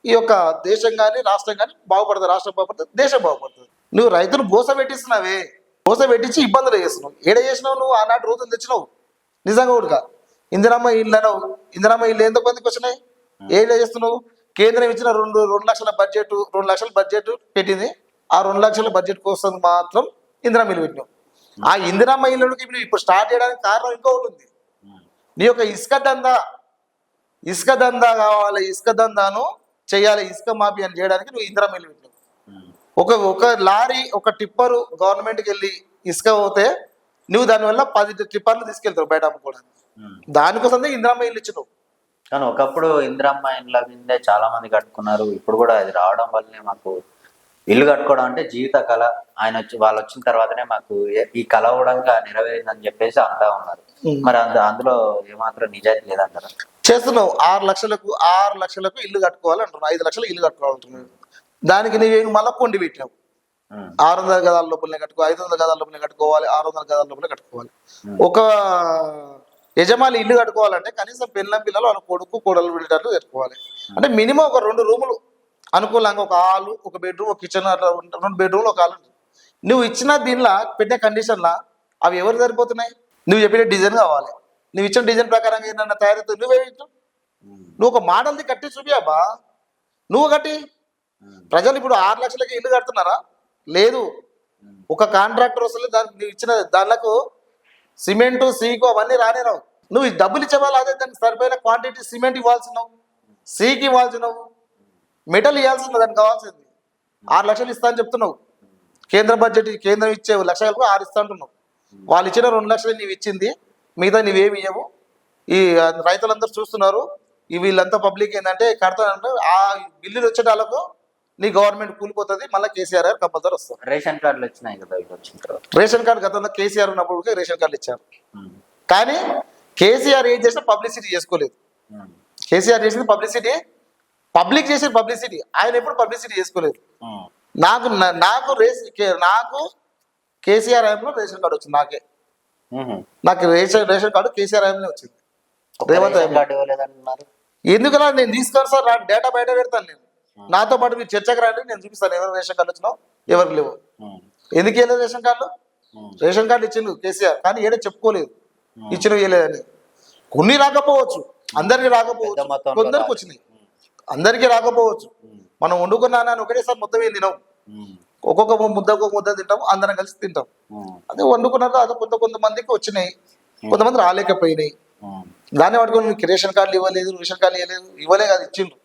ఈ యొక్క దేశం కానీ రాష్ట్రం కానీ బాగుపడుతుంది, రాష్ట్రం బాగుపడుతుంది, దేశం బాగుపడుతుంది. నువ్వు రైతును గోస పెట్టిస్తున్నావే, గోస పెట్టించి ఇబ్బందులు చేస్తున్నావు. ఏడ చేసినావు నువ్వు? ఆనాటి రోజులు తెచ్చినావు నిజంగా కూడా. ఇందిరమ్మ ఇల్లు అన్నావు. ఇందిరమ్మ ఇల్లు ఎంతమందికి వచ్చినాయి? ఏం చేస్తున్నావు? కేంద్రం ఇచ్చిన రెండు లక్షల బడ్జెట్, 2 లక్షల బడ్జెట్ పెట్టింది. ఆ 2 లక్షల బడ్జెట్ కోసం మాత్రం ఇందిరమ్మ ఇల్లు పెట్టినావు. ఆ ఇందిరమ్మ ఇల్లుకి ఇప్పుడు స్టార్ట్ చేయడానికి కారణం ఇంకొకటి ఉంది. నీ యొక్క ఇసుక దందా కావాలి, ఇసుక దందాను చేయాలి, ఇసుక మాఫియాని చేయడానికి నువ్వు ఇందిరమ్మ ఇల్లు పెట్టినావు. ఒక లారీ, ఒక టిప్పరు గవర్నమెంట్కి వెళ్ళి ఇసుక పోతే నువ్వు దానివల్ల 10 టిప్పర్లు తీసుకెళ్తావు బయట అమ్ముకోవడానికి. దానికోసం ఇందిరమ్మ ఇల్లు ఇచ్చినావు. కానీ ఒకప్పుడు ఇందిరమ్మ ఇండ్ల మీదే చాలా మంది కట్టుకున్నారు. ఇప్పుడు కూడా అది రావడం వల్లనే మాకు ఇల్లు కట్టుకోవడం అంటే జీవిత కళ. వాళ్ళు వచ్చిన తర్వాతనే మాకు ఈ కళ కూడా నెరవేరిందని చెప్పేసి అంటా ఉన్నారు. మరి అందులో ఏమాత్రం నిజాయితీ లేదంటారా? చేస్తున్నావు. 6 లక్షలకు ఇల్లు కట్టుకోవాలి అంటున్నావు. 5 లక్షలకు ఇల్లు కట్టుకోవాలంటున్నావు. దానికి నువ్వు మళ్ళీ కొండి పెట్టినావు. 600 గదాల లోపలనే కట్టుకో, 500 గదాల లోపలనే కట్టుకోవాలి, 600 గదాల లోపలనే కట్టుకోవాలి. ఒక యజమాని ఇల్లు కట్టుకోవాలంటే కనీసం పిల్లల పిల్లలు వాళ్ళ కొడుకు కోడలు వెళ్ళేటట్లు కట్టుకోవాలి. అంటే మినిమం ఒక 2 రూములు అనుకూలంగా, ఒక హాలు, ఒక బెడ్రూమ్, ఒక కిచెన్, అట్లా 2 బెడ్రూమ్లు, ఒక హాల్. నువ్వు ఇచ్చిన దీనిలో పెట్టే కండిషన్లా అవి ఎవరు సరిపోతున్నాయి? నువ్వు చెప్పిన డిజైన్ కావాలి. నువ్వు ఇచ్చిన డిజైన్ ప్రకారంగా ఏంటన్నా తయారవుతుంది. నువ్వే నువ్వు ఒక మోడల్ది కట్టి చూపియాబా. నువ్వు కట్టి ప్రజలు ఇప్పుడు 6 లక్షలకి ఇల్లు కడుతున్నారా? లేదు. ఒక కాంట్రాక్టర్ వస్తుంది, దానికి నువ్వు ఇచ్చిన దానిలకు సిమెంటు, సీకు అవన్నీ రానేరావు. నువ్వు డబ్బులు ఇచ్చేవాళ్ళు అదే దానికి సరిపోయిన క్వాంటిటీ సిమెంట్ ఇవ్వాల్సినవు, సీకి ఇవ్వాల్సినవు, మెటల్ ఇవ్వాల్సింది, దానికి కావాల్సింది. 6 లక్షలు ఇస్తా అని చెప్తున్నావు. కేంద్ర బడ్జెట్, కేంద్రం ఇచ్చే లక్షలకు 6 ఇస్తా అంటున్నావు. వాళ్ళు ఇచ్చిన 2 లక్షలు నీవు ఇచ్చింది, మిగతా నీవేమి ఇవ్వవు. ఈ రైతులందరూ చూస్తున్నారు. వీళ్ళంతా పబ్లిక్ ఏంటంటే కడతానంటే ఆ బిల్లులు వచ్చేటాలకు నీ గవర్నమెంట్ కూలిపోతుంది. మళ్ళీ కేసీఆర్ గారు కంపల్సరీ వస్తారు. రేషన్ కార్డులు వచ్చినాయి కదా వచ్చిన తర్వాత. రేషన్ కార్డు గతంలో కేసీఆర్ ఉన్నప్పుడు రేషన్ కార్డులు ఇచ్చారు. కానీ కేసీఆర్ ఏం చేసినా పబ్లిసిటీ చేసుకోలేదు. కేసీఆర్ చేసింది పబ్లిసిటీ, పబ్లిక్ చేసిన పబ్లిసిటీ. ఆయన ఎప్పుడు పబ్లిసిటీ చేసుకోలేదు. నాకు కేసీఆర్ హయాంలో రేషన్ కార్డు వచ్చింది. నాకు రేషన్ కార్డు కేసీఆర్ హయాంలో వచ్చింది. రేవంత్ ఎందుకలా నేను తీసుకోను సార్, డేటా బయట పెడతాను. నేను నాతో పాటు మీరు చర్చకు రండి, నేను చూపిస్తాను ఎవరు రేషన్ కార్డు వచ్చినావు, ఎవరు లేవు. ఎందుకు వేయలేదు రేషన్ కార్డులు? రేషన్ కార్డు ఇచ్చిండు కేసీఆర్, కానీ ఏదో చెప్పుకోలేదు ఇచ్చిన వేయలేదని. కొన్ని రాకపోవచ్చు, అందరికి రాకపోవచ్చు, కొందరికి వచ్చినాయి, అందరికీ రాకపోవచ్చు. మనం వండుకున్నా అని ఒకటేసారి మొత్తం ఏం తినాం. ఒక్కొక్క ముద్ద తింటాం, అందరం కలిసి తింటాం. అదే వండుకున్నాక అది కొంతమందికి వచ్చినాయి, కొంతమంది రాలేకపోయినాయి. దాన్ని పట్టుకొని మీకు రేషన్ కార్డులు ఇవ్వలేదు, రేషన్ కార్డులు ఇవ్వలే కాదు, ఇచ్చిండ్రు.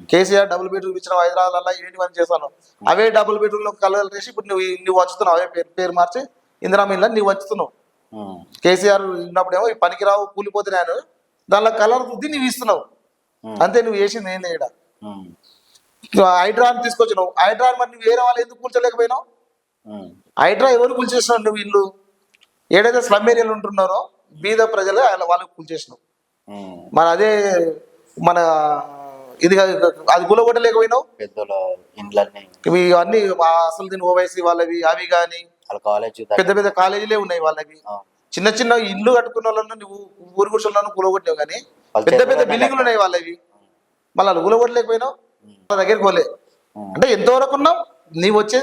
కేసీఆర్ డబుల్ బెడ్రూమ్ ఇచ్చిన హైదరాబాద్ ఏంటి పని చేశాను. అవే డబుల్ బెడ్రూమ్ లో కలర్ వేసి ఇప్పుడు నువ్వు వంచుతున్నావు. అవే పేరు మార్చి ఇందిరామ ఇళ్ళని నువ్వు వంచుతున్నావు. కేసీఆర్ ఉన్నప్పుడేమో ఈ పనికిరావు కూలిపోతున్నాను, దానిలో కలర్ రుద్ది నువ్వు ఇస్తున్నావు. అంతే, నువ్వు వేసింది ఏం లేడా. హైడ్రాన్ తీసుకొచ్చినావు. హైడ్రాన్ మరి నువ్వు వేరే వాళ్ళు ఎందుకు కూల్చలేకపోయినావు? హైడ్రా ఎవరు కూల్చేసినావు? నువ్వు ఇల్లు ఏదైతే స్లమ్ ఏరియాలు ఉంటున్నారో బీద ప్రజలే వాళ్ళకి కూల్చేసినావు. మరి అదే మన ఇది అది కూలగొట్టలేకపోయినావు. ఇవి అన్ని అసలు దీని ఓవైసీ వాళ్ళవి అవి కానీ పెద్ద పెద్ద కాలేజీలే ఉన్నాయి వాళ్ళవి. చిన్న చిన్న ఇల్లు కట్టుకున్న వాళ్ళను నువ్వు ఊరు కూర్చోళ్ళను కూలగొట్టావు, కానీ పెద్ద పెద్ద బిల్డింగ్లు ఉన్నాయి వాళ్ళవి. మళ్ళీ వాళ్ళు కూలగొట్టలేకపోయినావు, వాళ్ళ దగ్గరికి పోలే. అంటే ఎంతవరకు ఉన్నావు? నీవు వచ్చే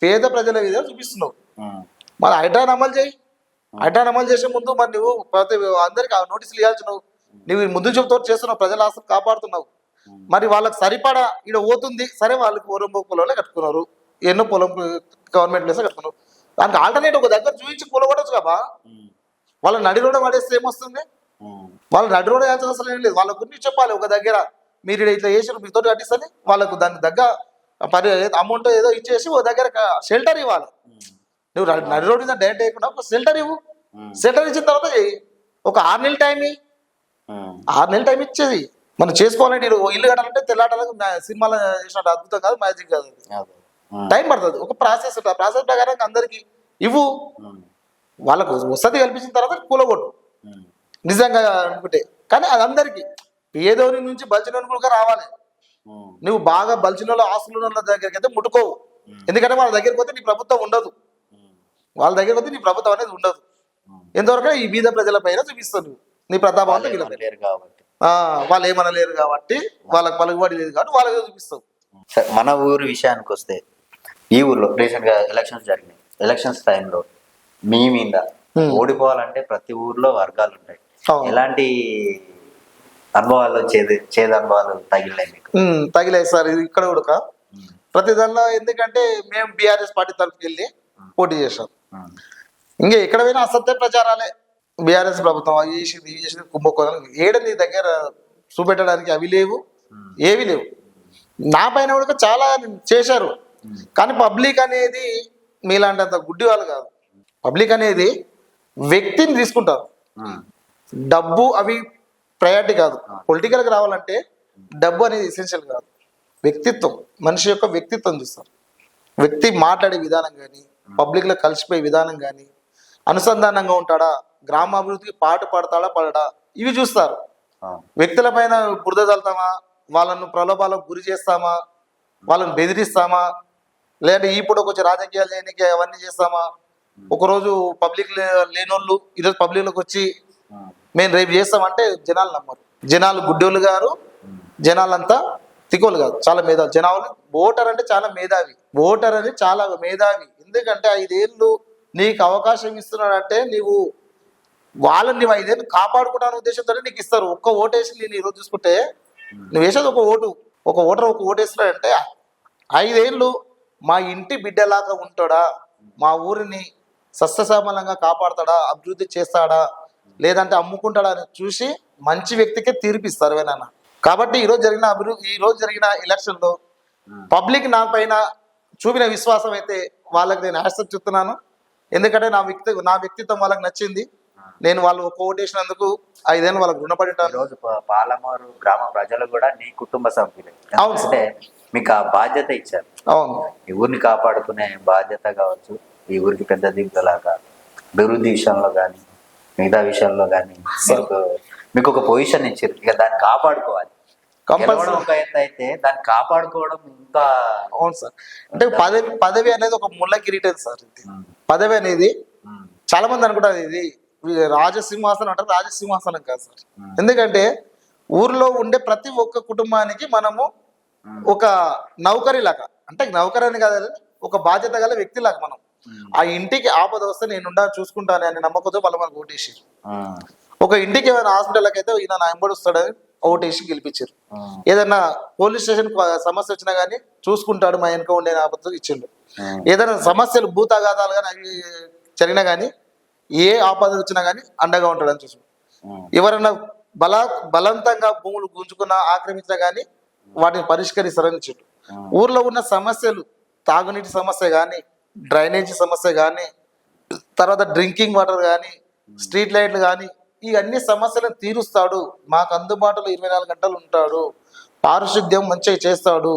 పేద ప్రజల మీద చూపిస్తున్నావు. మరి హైడ్రాన్ అమలు చేయి. హైడ్రాన్ అమలు చేసే ముందు మరి నువ్వు ప్రతి అందరికి నోటీసులు ఇవ్వాల్సినావు. నువ్వు ముందు చెబుతూ చేస్తున్నావు, ప్రజల ఆస్తులు కాపాడుతున్నావు. మరి వాళ్ళకి సరిపడా ఇక్కడ పోతుంది, సరే వాళ్ళకి పొలంలో కట్టుకున్నారు, ఎన్నో పొలం గవర్నమెంట్ ప్లేస్ కట్టుకున్నారు. దానికి ఆల్టర్నేట్ ఒక దగ్గర చూపించి కూలగొట్టచ్చు కదా. వాళ్ళ నడి రోడ్ పడేస్తే ఏమొస్తుంది? వాళ్ళ నడి రోడ్ వేయాల్సిన అసలు ఏం లేదు. వాళ్ళ గురించి చెప్పాలి, ఒక దగ్గర మీరు ఇట్లా చేసి మీతో కట్టిస్తుంది, వాళ్ళకు దానికి దగ్గర అమౌంట్ ఏదో ఇచ్చేసి ఒక దగ్గర షెల్టర్ ఇవ్వాలి. నువ్వు నడి రోడ్ మీద డైరెక్ట్ వేయకుండా ఒక షెల్టర్ ఇవ్వు. షెల్టర్ ఇచ్చిన తర్వాత ఒక 6 నెలల టైం 6 నెలల టైం ఇచ్చేది. మనం చేసుకోవాలంటే ఇల్లు కట్టాలంటే తెల్లాటాలకు సినిమాలో చేసినట్టు అద్భుతం కాదు, మ్యాజిక్ కాదు. టైం పడుతుంది. ఒక ప్రాసెస్ ఉంటుంది. ప్రాసెస్ ప్రకారం అందరికి ఇవ్వు. వాళ్ళకు వసతి కల్పించిన తర్వాత కూలగొట్టు నిజంగా అనుకుంటే. కానీ అది అందరికీ పేదోని నుంచి బలిచినోని కూడా రావాలి. నువ్వు బాగా బలిసిన వాళ్ళ ఆస్తులు ఉన్న వాళ్ళ దగ్గరికి అయితే ముట్టుకోవు. ఎందుకంటే వాళ్ళ దగ్గరికి పోతే నీ ప్రభుత్వం ఉండదు. వాళ్ళ దగ్గరికి పోతే నీ ప్రభుత్వం అనేది ఉండదు. ఎంతవరకు ఈ బీద ప్రజల పైన చూపిస్తావు నువ్వు నీ ప్రతాపం అంతా వీళ్ళ పైన. లేరు కాబట్టి వాళ్ళు ఏమనలేరు కాబట్టి, వాళ్ళకి పలుకుబడి లేదు కాబట్టి వాళ్ళకి చూపిస్తావు. సరే, మన ఊరి విషయానికి వస్తే ఈ ఊర్లో రీసెంట్ గా ఎలక్షన్స్ జరిగినాయి. ఎలక్షన్స్ టైంలో మీ మీద ఓడిపోవాలంటే ప్రతి ఊర్లో వర్గాలు ఉంటాయి. అవును. ఎలాంటి అనుభవాలు చేదు అనుభవాలు తగిలినాయి మీకు? తగిలేదు సార్. ఇది ఇక్కడ కూడా ప్రతి దానిలో, ఎందుకంటే మేము బీఆర్ఎస్ పార్టీ తరఫుకి వెళ్ళి పోటీ చేశాం. ఇంకా ఎక్కడ పోయినా అసత్య ప్రచారాలే. బీఆర్ఎస్ ప్రభుత్వం అవి చేసింది, ఇవి చేసింది, కుంభకోణం ఏడ నీ దగ్గర చూపెట్టడానికి అవి లేవు, ఏవి లేవు. నా పైన కూడా చాలా చేశారు. కానీ పబ్లిక్ అనేది మీలాంటి గుడ్డి వాళ్ళు కాదు. పబ్లిక్ అనేది వ్యక్తిని తీసుకుంటారు. డబ్బు అవి ప్రయారిటీ కాదు. పొలిటికల్కి రావాలంటే డబ్బు అనేది ఎసెన్షియల్ కాదు. వ్యక్తిత్వం, మనిషి యొక్క వ్యక్తిత్వం చూస్తారు. వ్యక్తి మాట్లాడే విధానం కానీ, పబ్లిక్లో కలిసిపోయే విధానం కానీ, అనుసంధానంగా ఉంటాడా, గ్రామాభివృద్ధికి పాటు పడతాడా పడడా, ఇవి చూస్తారు. వ్యక్తుల పైన బురద చల్లుతామా, వాళ్ళను ప్రలోభాలకు గురి చేస్తామా, వాళ్ళని బెదిరిస్తామా, లేదంటే ఇప్పుడు కొంచెం రాజకీయాలు లేనికి అవన్నీ చేస్తామా. ఒకరోజు పబ్లిక్ లేనోళ్ళు ఈరోజు పబ్లిక్లోకి వచ్చి మేము రేపు చేస్తామంటే జనాలు నమ్మరు. జనాలు గుడ్డోళ్ళు గారు, జనాలంతా తికోలు కాదు, చాలా మేధావి జనాలు. ఓటర్ అంటే చాలా మేధావి. ఓటర్ అని చాలా మేధావి. ఎందుకంటే 5 ఏళ్ళు నీకు అవకాశం ఇస్తున్నాడంటే నీవు వాళ్ళని నువ్వు 5 ఏళ్ళు కాపాడుకుంటాను ఉద్దేశంతో నీకు ఇస్తారు. ఒక్క ఓటేసి నేను ఈరోజు చూసుకుంటే నువ్వు వేసేది ఒక ఓటర్ ఒక ఓటేస్తున్నాడంటే 5 ఏళ్ళు మా ఇంటి బిడ్డలాగా ఉంటాడా, మా ఊరిని సస్యశ్యామలంగా కాపాడతాడా, అభివృద్ధి చేస్తాడా, లేదంటే అమ్ముకుంటాడా అని చూసి మంచి వ్యక్తికే తీర్పిస్తారు ఏమైనా. కాబట్టి ఈరోజు జరిగిన ఎలక్షన్లో పబ్లిక్ నా పైన చూపిన విశ్వాసం అయితే వాళ్ళకి నేను యాక్సెప్ట్ చెప్తున్నాను. ఎందుకంటే నా వ్యక్తిత్వం వాళ్ళకి నచ్చింది. నేను వాళ్ళు ఒక ఓటేసినందుకు 5 ఏళ్ళు వాళ్ళకి రుణపడి ఉంటాను. ఈరోజు పాలమూరు గ్రామ ప్రజలు కూడా నీ కుటుంబ సభ్యులే. అవును సార్. అంటే మీకు ఆ బాధ్యత ఇచ్చారు. అవును. ఈ ఊరిని కాపాడుకునే బాధ్యత కావచ్చు, ఈ ఊరికి పెద్ద దిగులాగా అభివృద్ధి విషయంలో కానీ మిగతా విషయంలో కానీ మీకు ఒక పొజిషన్ ఇచ్చారు. ఇక దాన్ని కాపాడుకోవాలి. గెలవడం ఒక ఎత్తు అయితే దాన్ని కాపాడుకోవడం ఇంకా. అవును సార్. అంటే పదవి అనేది ఒక ముళ్ళ కిరీటం సార్. పదవి అనేది చాలా మంది అనుకుంటారు ఇది రాజసింహాసనం అంటారు. రాజసింహాసనం కాదు సార్. ఎందుకంటే ఊర్లో ఉండే ప్రతి ఒక్క కుటుంబానికి మనము ఒక నౌకరి లాగా, అంటే నౌకరి అని కాదు, ఒక బాధ్యత గల వ్యక్తి లాగా మనం ఆ ఇంటికి ఆపద వస్తే నేనుండా చూసుకుంటాను అనే నమ్మకంతో వాళ్ళు మనకు ఓటేసి, ఒక ఇంటికి ఏమైనా హాస్పిటల్కి అయితే ఈయన నా ఎంబడి వస్తాడని ఓటేసి గెలిపించారు. ఏదైనా పోలీస్ స్టేషన్ సమస్య వచ్చినా కానీ చూసుకుంటాడు మా వెనుక ఉండే ఆపద ఇచ్చిండు. ఏదైనా సమస్యలు భూతాఘాతాలు కానీ అవి జరిగినా కానీ ఏ ఆపద వచ్చినా కానీ అండగా ఉంటాడని చూసు. ఎవరైనా బలవంతంగా భూములు గుంజుకున్నా ఆక్రమించినా కానీ వాటిని పరిష్కరిస్తారని చెప్పు. ఊర్లో ఉన్న సమస్యలు, తాగునీటి సమస్య కానీ, డ్రైనేజీ సమస్య కానీ, తర్వాత డ్రింకింగ్ వాటర్ కానీ, స్ట్రీట్ లైట్లు కానీ, ఈ అన్ని సమస్యలను తీరుస్తాడు. మాకు అందుబాటులో 24 గంటలు ఉంటాడు. పారిశుద్ధ్యం మంచిగా చేస్తాడు.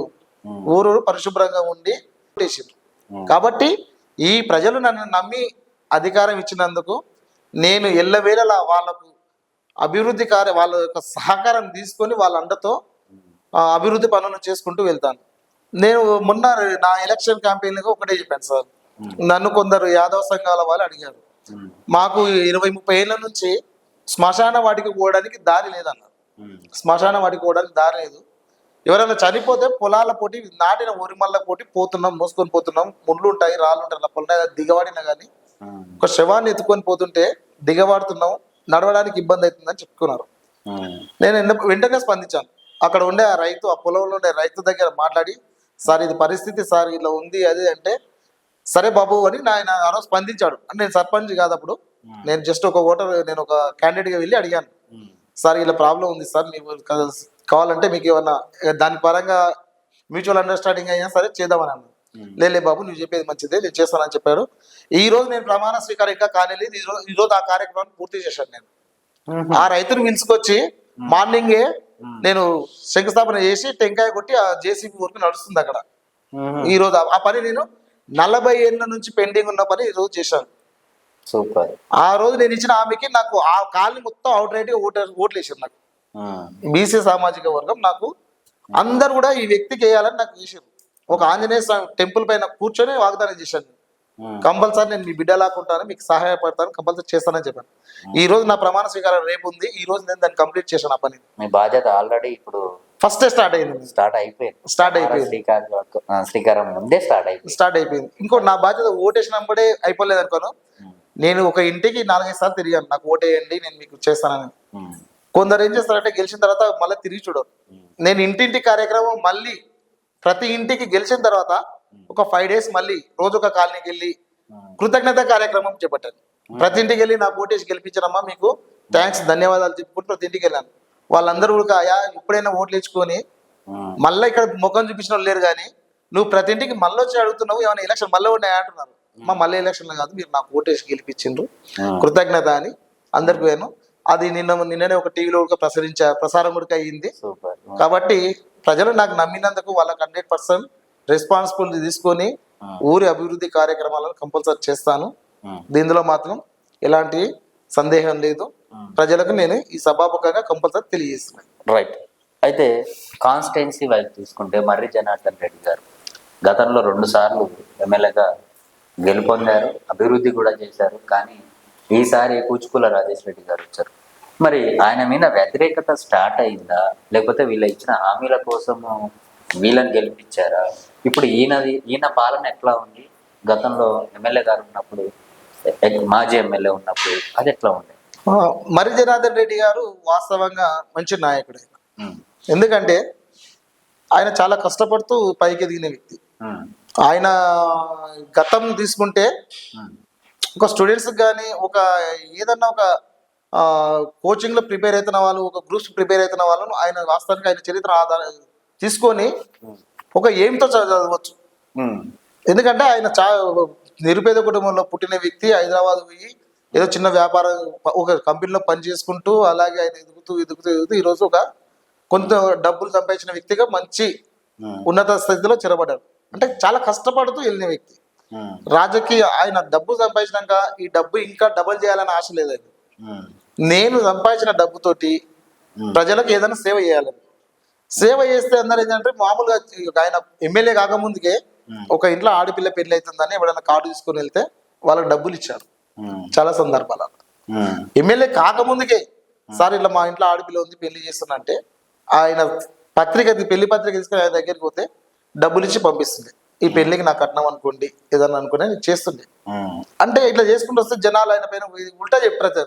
ఊరు పరిశుభ్రంగా ఉండి చేసిండు. కాబట్టి ఈ ప్రజలు నన్ను నమ్మి అధికారం ఇచ్చినందుకు నేను ఎల్లవేళలా వాళ్ళకు అభివృద్ధి వాళ్ళ యొక్క సహకారం తీసుకొని వాళ్ళ అండతో అభివృద్ధి పనులు చేసుకుంటూ వెళ్తాను. నేను మొన్న నా ఎలక్షన్ క్యాంపెయిన్గా ఒకటే చెప్పాను సార్. నన్ను కొందరు యాదవ సంఘాల వాళ్ళు అడిగారు, మాకు 20-30 ఏళ్ళ నుంచి శ్మశాన వాటికి పోవడానికి దారి లేదన్నారు. శ్మశాన వాటికి పోవడానికి దారి లేదు. ఎవరైనా చనిపోతే పొలాల పోటీ, నాటిన ఊరిమల్ల పోటీ పోతున్నాం, మోసుకొని పోతున్నాం. ముళ్ళు ఉంటాయి, రాళ్ళు ఉంటాయి, పొలం దిగవాడినా కానీ ఒక శవాన్ని ఎత్తుకొని పోతుంటే దిగవాడుతున్నాం, నడవడానికి ఇబ్బంది అవుతుందని చెప్పుకున్నారు. నేను వెంటనే స్పందించాను. అక్కడ ఉండే ఆ రైతు, ఆ పొలంలో ఉండే రైతు దగ్గర మాట్లాడి, సార్ ఇది పరిస్థితి సార్, ఇట్లా ఉంది అది అంటే, సరే బాబు అని ఆయన ఆ రోజు స్పందించాడు. అంటే నేను సర్పంచ్ కాదు అప్పుడు, నేను జస్ట్ ఒక ఓటర్, నేను ఒక క్యాండిడేట్గా వెళ్ళి అడిగాను, సార్ ఇలా ప్రాబ్లం ఉంది సార్, మీకు కావాలంటే మీకు ఏమన్నా దాని పరంగా మ్యూచువల్ అండర్స్టాండింగ్ అయినా సరే చేద్దామని అన్నాను. లేలే బాబు నువ్వు చెప్పేది మంచిదే, నేను చేస్తానని చెప్పాడు. ఈ రోజు నేను ప్రమాణ స్వీకారం ఇంకా కానేలేదు. ఈరోజు ఆ కార్యక్రమాన్ని పూర్తి చేశాను. నేను ఆ రైతును పిలుచుకొచ్చి మార్నింగే నేను శంకుస్థాపన చేసి టెంకాయ కొట్టి ఆ జేసీబీ వర్క్ నడుస్తుంది అక్కడ. ఈ రోజు ఆ పని నేను 40 ఏళ్ళ నుంచి పెండింగ్ ఉన్న పని ఈ రోజు చేశాను. సూపర్. ఆ రోజు నేను ఇచ్చిన హామీకి నాకు ఆ కాలనీ మొత్తం అవుట్ రైట్ గా ఓట్లు వేసారు. నాకు బీసీ సామాజిక వర్గం నాకు అందరు కూడా ఈ వ్యక్తికి వేయాలని నాకు చేశారు. ఒక ఆంజనేయ స్వామి టెంపుల్ పైన కూర్చొని వాగ్దానం చేశాను. కంపల్సరీ నేను మీ బిడ్డలాకుంటాను, మీకు సహాయపడతాను, కంపల్సరీ చేస్తానని చెప్పాను. ఈ రోజు నా ప్రమాణ స్వీకారం రేపు ఉంది. ఈ రోజు నేను దాన్ని కంప్లీట్ చేశాను. ఆ పని మీ బాధ్యత ఆల్రెడీ ఇప్పుడు ఫస్ట్ స్టార్ట్ అయింది. స్టార్ట్ అయిపోయింది. శ్రీకారం ముందే స్టార్ట్ అయిపోయింది. ఇంకోటి నా బాధ్యత ఓటేసినప్పుడే అయిపోలేదు అనుకోను. నేను ఒక ఇంటికి 4-5 సార్లు తిరిగాను, నాకు ఓటేయండి నేను మీకు చేస్తానని. కొందరు ఏం చేస్తారంటే గెలిచిన తర్వాత మళ్ళీ తిరిగి చూడరు. నేను ఇంటింటి కార్యక్రమం మళ్ళీ ప్రతి ఇంటికి గెలిచిన తర్వాత ఒక 5 days మళ్ళీ రోజు ఒక కాలనీకి వెళ్ళి కృతజ్ఞత కార్యక్రమం చేపట్టాను. ప్రతి ఇంటికి వెళ్ళి నాకు ఓటేసి గెలిపించానమ్మా, మీకు థ్యాంక్స్, ధన్యవాదాలు చెప్పుకుంటూ ప్రతి ఇంటికి వెళ్ళాను. వాళ్ళందరూ కూడా అయా ఎప్పుడైనా ఓట్లు ఇచ్చుకొని మళ్ళీ ఇక్కడ ముఖం చూపించిన వాళ్ళు లేరు, కానీ నువ్వు ప్రతి ఇంటికి మళ్ళీ వచ్చి అడుగుతున్నావు, ఏమైనా ఎలక్షన్ మళ్ళీ ఉన్నాయా అంటున్నారు. మళ్ళీ ఎలక్షన్లు కాదు, మీరు నాకు ఓటేసి గెలిపించిండ్రు, కృతజ్ఞత అని అందరికి పోయాను. అది నిన్ననే ఒక టీవీలో కూడా ప్రసారం కూడా అయ్యింది. కాబట్టి ప్రజలు నాకు నమ్మినందుకు వాళ్ళకి 100% రెస్పాన్సిబిలిటీ తీసుకొని ఊరి అభివృద్ధి కార్యక్రమాలను కంపల్సరీ చేస్తాను. దీనిలో మాత్రం ఎలాంటి సందేహం లేదు. ప్రజలకు నేను ఈ సభాముఖంగా కంపల్సరీ తెలియజేస్తున్నాను. రైట్. అయితే కాన్స్టిట్యున్సీ వైపు తీసుకుంటే మర్రి జనార్దన్ రెడ్డి గారు గతంలో 2 సార్లు ఎమ్మెల్యేగా గెలుపొందారు, అభివృద్ధి కూడా చేశారు. కానీ ఈసారి కూచుకుల రాజేష్ రెడ్డి గారు వచ్చారు. మరి ఆయన మీద వ్యతిరేకత స్టార్ట్ అయిందా, లేకపోతే వీళ్ళ ఇచ్చిన హామీల కోసము వీళ్ళని గెలిపించారా? ఇప్పుడు ఈయన పాలన ఎట్లా ఉంది? గతంలో ఎమ్మెల్యే గారు ఉన్నప్పుడు, మాజీ ఎమ్మెల్యే ఉన్నప్పుడు అది ఎట్లా ఉంది? మర్రి జనార్దన్ రెడ్డి గారు వాస్తవంగా మంచి నాయకుడు. ఎందుకంటే ఆయన చాలా కష్టపడుతూ పైకి ఎదిగిన వ్యక్తి. ఆయన గతం తీసుకుంటే ఒక స్టూడెంట్స్ కానీ ఒక ఏదన్నా ఒక కోచింగ్లో ప్రిపేర్ అవుతున్న వాళ్ళు, ఒక గ్రూప్స్ ప్రిపేర్ అవుతున్న వాళ్ళను ఆయన వాస్తవానికి ఆయన చరిత్ర ఆధారం తీసుకొని ఒక ఎయిమ్తో చదవచ్చు. ఎందుకంటే ఆయన నిరుపేద కుటుంబంలో పుట్టిన వ్యక్తి, హైదరాబాద్ పోయి ఏదో చిన్న వ్యాపారం ఒక కంపెనీలో పని చేసుకుంటూ అలాగే ఆయన ఎదుగుతూ ఈరోజు ఒక కొంత డబ్బులు సంపాదించిన వ్యక్తిగా మంచి ఉన్నత స్థితిలో చిరబడ్డాడు. అంటే చాలా కష్టపడుతూ వెళ్ళిన వ్యక్తి. రాజకీయ ఆయన డబ్బు సంపాదించినాక ఈ డబ్బు ఇంకా డబుల్ చేయాలని ఆశ లేదండి. నేను సంపాదించిన డబ్బుతోటి ప్రజలకు ఏదైనా సేవ చేయాలని. సేవ చేస్తే అందరూ ఏంటంటే మామూలుగా ఆయన ఎమ్మెల్యే కాకముందుకే ఒక ఇంట్లో ఆడపిల్ల పెళ్లి అవుతుందని ఎవరైనా కార్డు తీసుకొని వెళ్తే వాళ్ళకి డబ్బులు ఇచ్చారు చాలా సందర్భాలు. ఎమ్మెల్యే కాకముందుకే సార్ ఇట్లా మా ఇంట్లో ఆడపిల్ల ఉంది పెళ్లి చేస్తున్నా అంటే ఆయన పెళ్లి పత్రిక తీసుకుని ఆయన దగ్గరికి పోతే డబ్బులు ఇచ్చి పంపిస్తుంది. ఈ పెళ్లికి నాకు కట్నం అనుకోండి ఏదన్నా అనుకుని చేస్తుంది. అంటే ఇట్లా చేసుకుంటూ వస్తే జనాలు ఆయన పైన ఉల్టా చెప్పారు,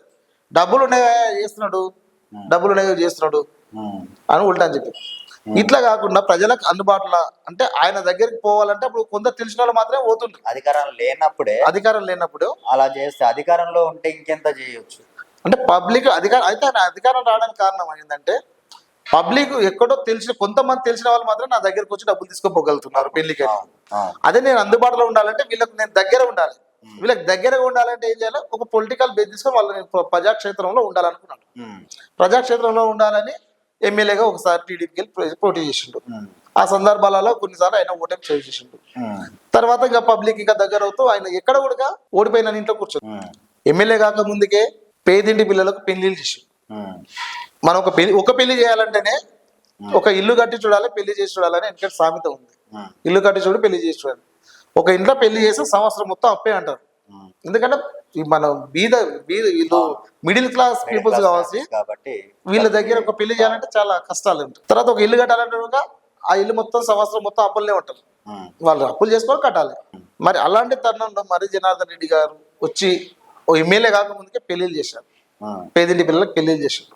డబ్బులు ఉన్నాయో చేస్తున్నాడు, డబ్బులు ఉన్నాయో చేస్తున్నాడు అని ఉల్టా అని చెప్పి. ఇట్లా కాకుండా ప్రజలకు అందుబాటులో అంటే ఆయన దగ్గరికి పోవాలంటే అప్పుడు కొందరు తెలిసిన వాళ్ళు మాత్రమే పోతుంటారు. అధికారం లేనప్పుడు అలా చేస్తే, అధికారంలో ఉంటే ఇంకెంత చేయొచ్చు అంటే పబ్లిక్ అధికారం అయితే ఆయన అధికారం రావడానికి కారణం ఏంటంటే పబ్లిక్ ఎక్కడో తెలిసిన కొంతమంది తెలిసిన వాళ్ళు మాత్రం నా దగ్గరకు వచ్చి డబ్బులు తీసుకోపోగలుగుతున్నారు పెళ్లికి. అదే నేను అందుబాటులో ఉండాలంటే వీళ్ళకి నేను దగ్గర ఉండాలి. వీళ్ళకి దగ్గరగా ఉండాలంటే ఏం చేయాలి, ఒక పొలిటికల్ బేస్ తీసుకొని వాళ్ళని ప్రజాక్షేత్రంలో ఉండాలనుకున్నాను. ప్రజాక్షేత్రంలో ఉండాలని ఎమ్మెల్యేగా ఒకసారి టీడీపీకి వెళ్ళి పోటీ చేసిండు. ఆ సందర్భాలలో కొన్నిసార్లు ఆయన ఓటమి చేసిండు. తర్వాత ఇంకా పబ్లిక్ ఇంకా దగ్గర అవుతూ ఆయన ఎక్కడ కూడా ఓడిపోయిన ఇంట్లో కూర్చొని ఎమ్మెల్యే కాక ముందుకే పేదింటి పిల్లలకు పెళ్లిళ్ళు చేసి మనం ఒక పెళ్లి చేయాలంటేనే ఒక ఇల్లు కట్టి చూడాలి, పెళ్లి చేసి చూడాలని ఎందుకంటే సామెత ఉంది. ఇల్లు కట్టి చూడు, పెళ్లి చేసి చూడాలి. ఒక ఇంట్లో పెళ్లి చేసి సంవత్సరం మొత్తం అప్పే అంటారు. ఎందుకంటే మనం వీళ్ళు మిడిల్ క్లాస్ పీపుల్స్ కావాల్సి వీళ్ళ దగ్గర ఒక పెళ్లి చేయాలంటే చాలా కష్టాలు ఉంటాయి. తర్వాత ఒక ఇల్లు కట్టాలంటే ఆ ఇల్లు మొత్తం సంవత్సరం మొత్తం అప్పులనే ఉంటారు. వాళ్ళు అప్పులు చేసుకొని కట్టాలి. మరి అలాంటి తరుణంలో మర్రి జనార్దన్ రెడ్డి గారు వచ్చి ఓ ఎమ్మెల్యే కాకముందుకే పెళ్లిళ్ళు చేశారు, పేదింటి పిల్లలకు పెళ్లిళ్ళు చేశారు.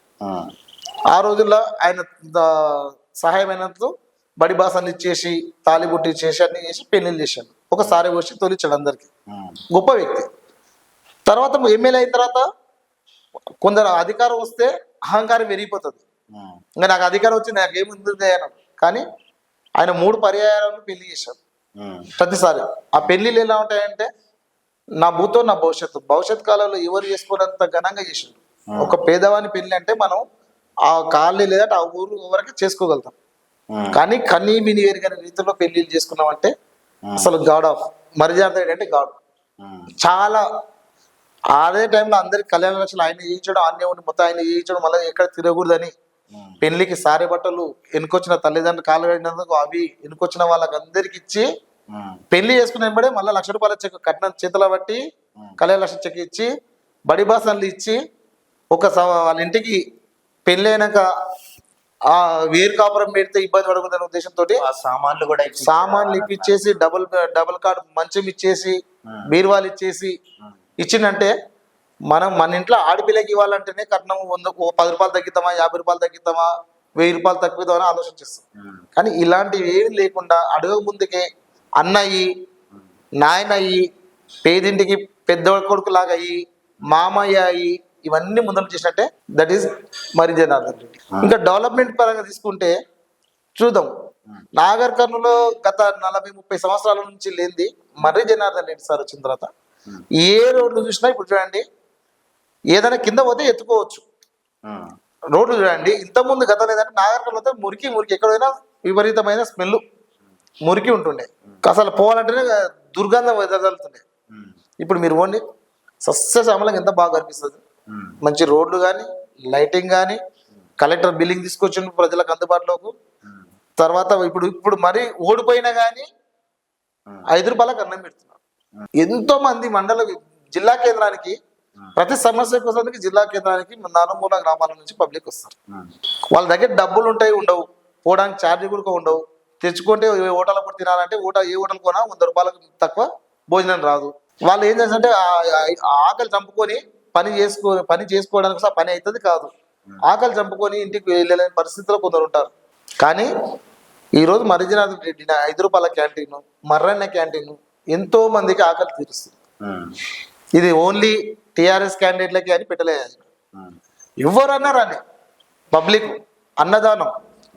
ఆ రోజుల్లో ఆయన సహాయమైనంత బడి బాసాన్ని ఇచ్చేసి తాలిబుట్టి ఇచ్చేసి అన్ని చేసి పెళ్లిళ్ళు చేశాడు. ఒకసారి వచ్చి తొలిచాడు అందరికి. గొప్ప వ్యక్తి. తర్వాత ఎమ్మెల్యే అయిన తర్వాత కొందరు అధికారం వస్తే అహంకారం పెరిగిపోతుంది. ఇంకా నాకు అధికారం వచ్చి నాకేముంది అన్నాడు. కానీ ఆయన 3 పర్యాయాలను పెళ్లి చేశాడు. ప్రతిసారి ఆ పెళ్లిళ్ళు ఎలా ఉంటాయంటే నా భూతో నా భవిష్యత్ కాలంలో ఎవరు చేసుకోనంత ఘనంగా చేసిండు. ఒక పేదవాని పెళ్లి అంటే మనం ఆ కాలనీ లేదంటే ఆ ఊరు వరకు చేసుకోగలుగుతాం. కానీ కన్నీ విని ఎరిగిన రీతిలో పెళ్లిళ్ళు చేసుకున్నామంటే అసలు గాడ్ ఆఫ్ మర్రి జనార్దన్ రెడ్డి అంటే గాడ్. చాలా అదే టైంలో అందరికి కళ్యాణ లక్ష్యాలు ఆయన చేయించడం, అన్నీ ఉండి మొత్తం ఆయన చేయించడం, మళ్ళీ ఎక్కడ తిరగకూడదని పెళ్లికి సారే బట్టలు ఎన్నుకొచ్చిన తల్లిదండ్రులు కాలు కడిగినందుకు అవి ఎన్నుకొచ్చిన వాళ్ళకి అందరికి ఇచ్చి పెళ్లి చేసుకుని వెంబడే మళ్ళీ ₹1,00,000 చెక్ కట్నం చేతిలో బట్టి కళ్యాణ లక్ష చెక్ ఇచ్చి బడి బాసన్లు ఇచ్చి వాళ్ళ ఇంటికి పెళ్లి అయినాక ఆ వేరు కాపురం పెడితే ఇబ్బంది పడకూడదనే ఉద్దేశంతో ఆ సామాన్లు కూడా సామాన్లు ఇప్పించేసి డబుల్ కార్డ్ మంచం ఇచ్చేసి బీరువాలు ఇచ్చేసి ఇచ్చిందంటే మన ఇంట్లో ఆడపిల్లకి ఇవ్వాలంటేనే కట్నం ₹10 తగ్గిద్దామా ₹50 తగ్గిద్దామా ₹1000 తగ్గిద్దామని ఆలోచన చేస్తాం. కానీ ఇలాంటివి ఏమి లేకుండా అడుగు ముందుకే అన్నయ్యి నాయనయ్యి పేదింటికి పెద్ద కొడుకు లాగా అయ్యి మామయ్య అయ్యి ఇవన్నీ ముందర చేసినట్టే దట్ ఈస్ మరి జనార్దన్ రెడ్డి. ఇంకా డెవలప్మెంట్ పరంగా తీసుకుంటే చూద్దాం, నాగర్ కర్నూలులో గత 40-30 సంవత్సరాల నుంచి లేనిది మర్రి జనార్దన్ రెడ్డి సార్ వచ్చిన తర్వాత ఏ రోడ్లు చూసినా ఇప్పుడు చూడండి, ఏదైనా కింద పోతే ఎత్తుకోవచ్చు. రోడ్లు చూడండి, ఇంతకుముందు గతంలో ఏదంటే నాగర్ కర్నూలుతో మురికి ఎక్కడైనా విపరీతమైన స్మెల్ మురికి ఉంటుండే, అసలు పోవాలంటేనే దుర్గంధం వెదజల్లుతుండే. ఇప్పుడు మీరు ఓన్లీ సస్యశ్యామలంగా ఎంత బాగా కనిపిస్తుంది. మంచి రోడ్లు కానీ లైటింగ్ కానీ కలెక్టర్ బిల్లింగ్ తీసుకొచ్చి ప్రజలకు అందుబాటులోకి. తర్వాత ఇప్పుడు మరీ ఓడిపోయినా కానీ ₹5 అన్నం పెడుతున్నారు. ఎంతో మంది జిల్లా కేంద్రానికి ప్రతి సమస్య కోసం జిల్లా కేంద్రానికి నలుమూల గ్రామాల నుంచి పబ్లిక్ వస్తారు. వాళ్ళ దగ్గర డబ్బులు ఉంటాయి ఉండవు, పోవడానికి ఛార్జీ కూడా ఉండవు. తెచ్చుకుంటే హోటల్ కూడా తినాలంటే ఏ హోటల్ కొనా ₹100 తక్కువ భోజనం రాదు. వాళ్ళు ఏం చేస్తారంటే ఆకలి చంపుకొని పని చేసుకోవడానికి పని అవుతుంది కాదు, ఆకలి చంపుకొని ఇంటికి వెళ్ళలేని పరిస్థితిలో కొందరు ఉంటారు. కానీ ఈరోజు మర్రిజనార్దన్ రెడ్డి ₹5 క్యాంటీన్, మర్రన్న క్యాంటీన్ ఎంతో మందికి ఆకలి తీరుస్తుంది. ఇది ఓన్లీ టిఆర్ఎస్ క్యాండిడేట్లకి అని పెట్టలేదు. ఎవరన్నా రాని పబ్లిక్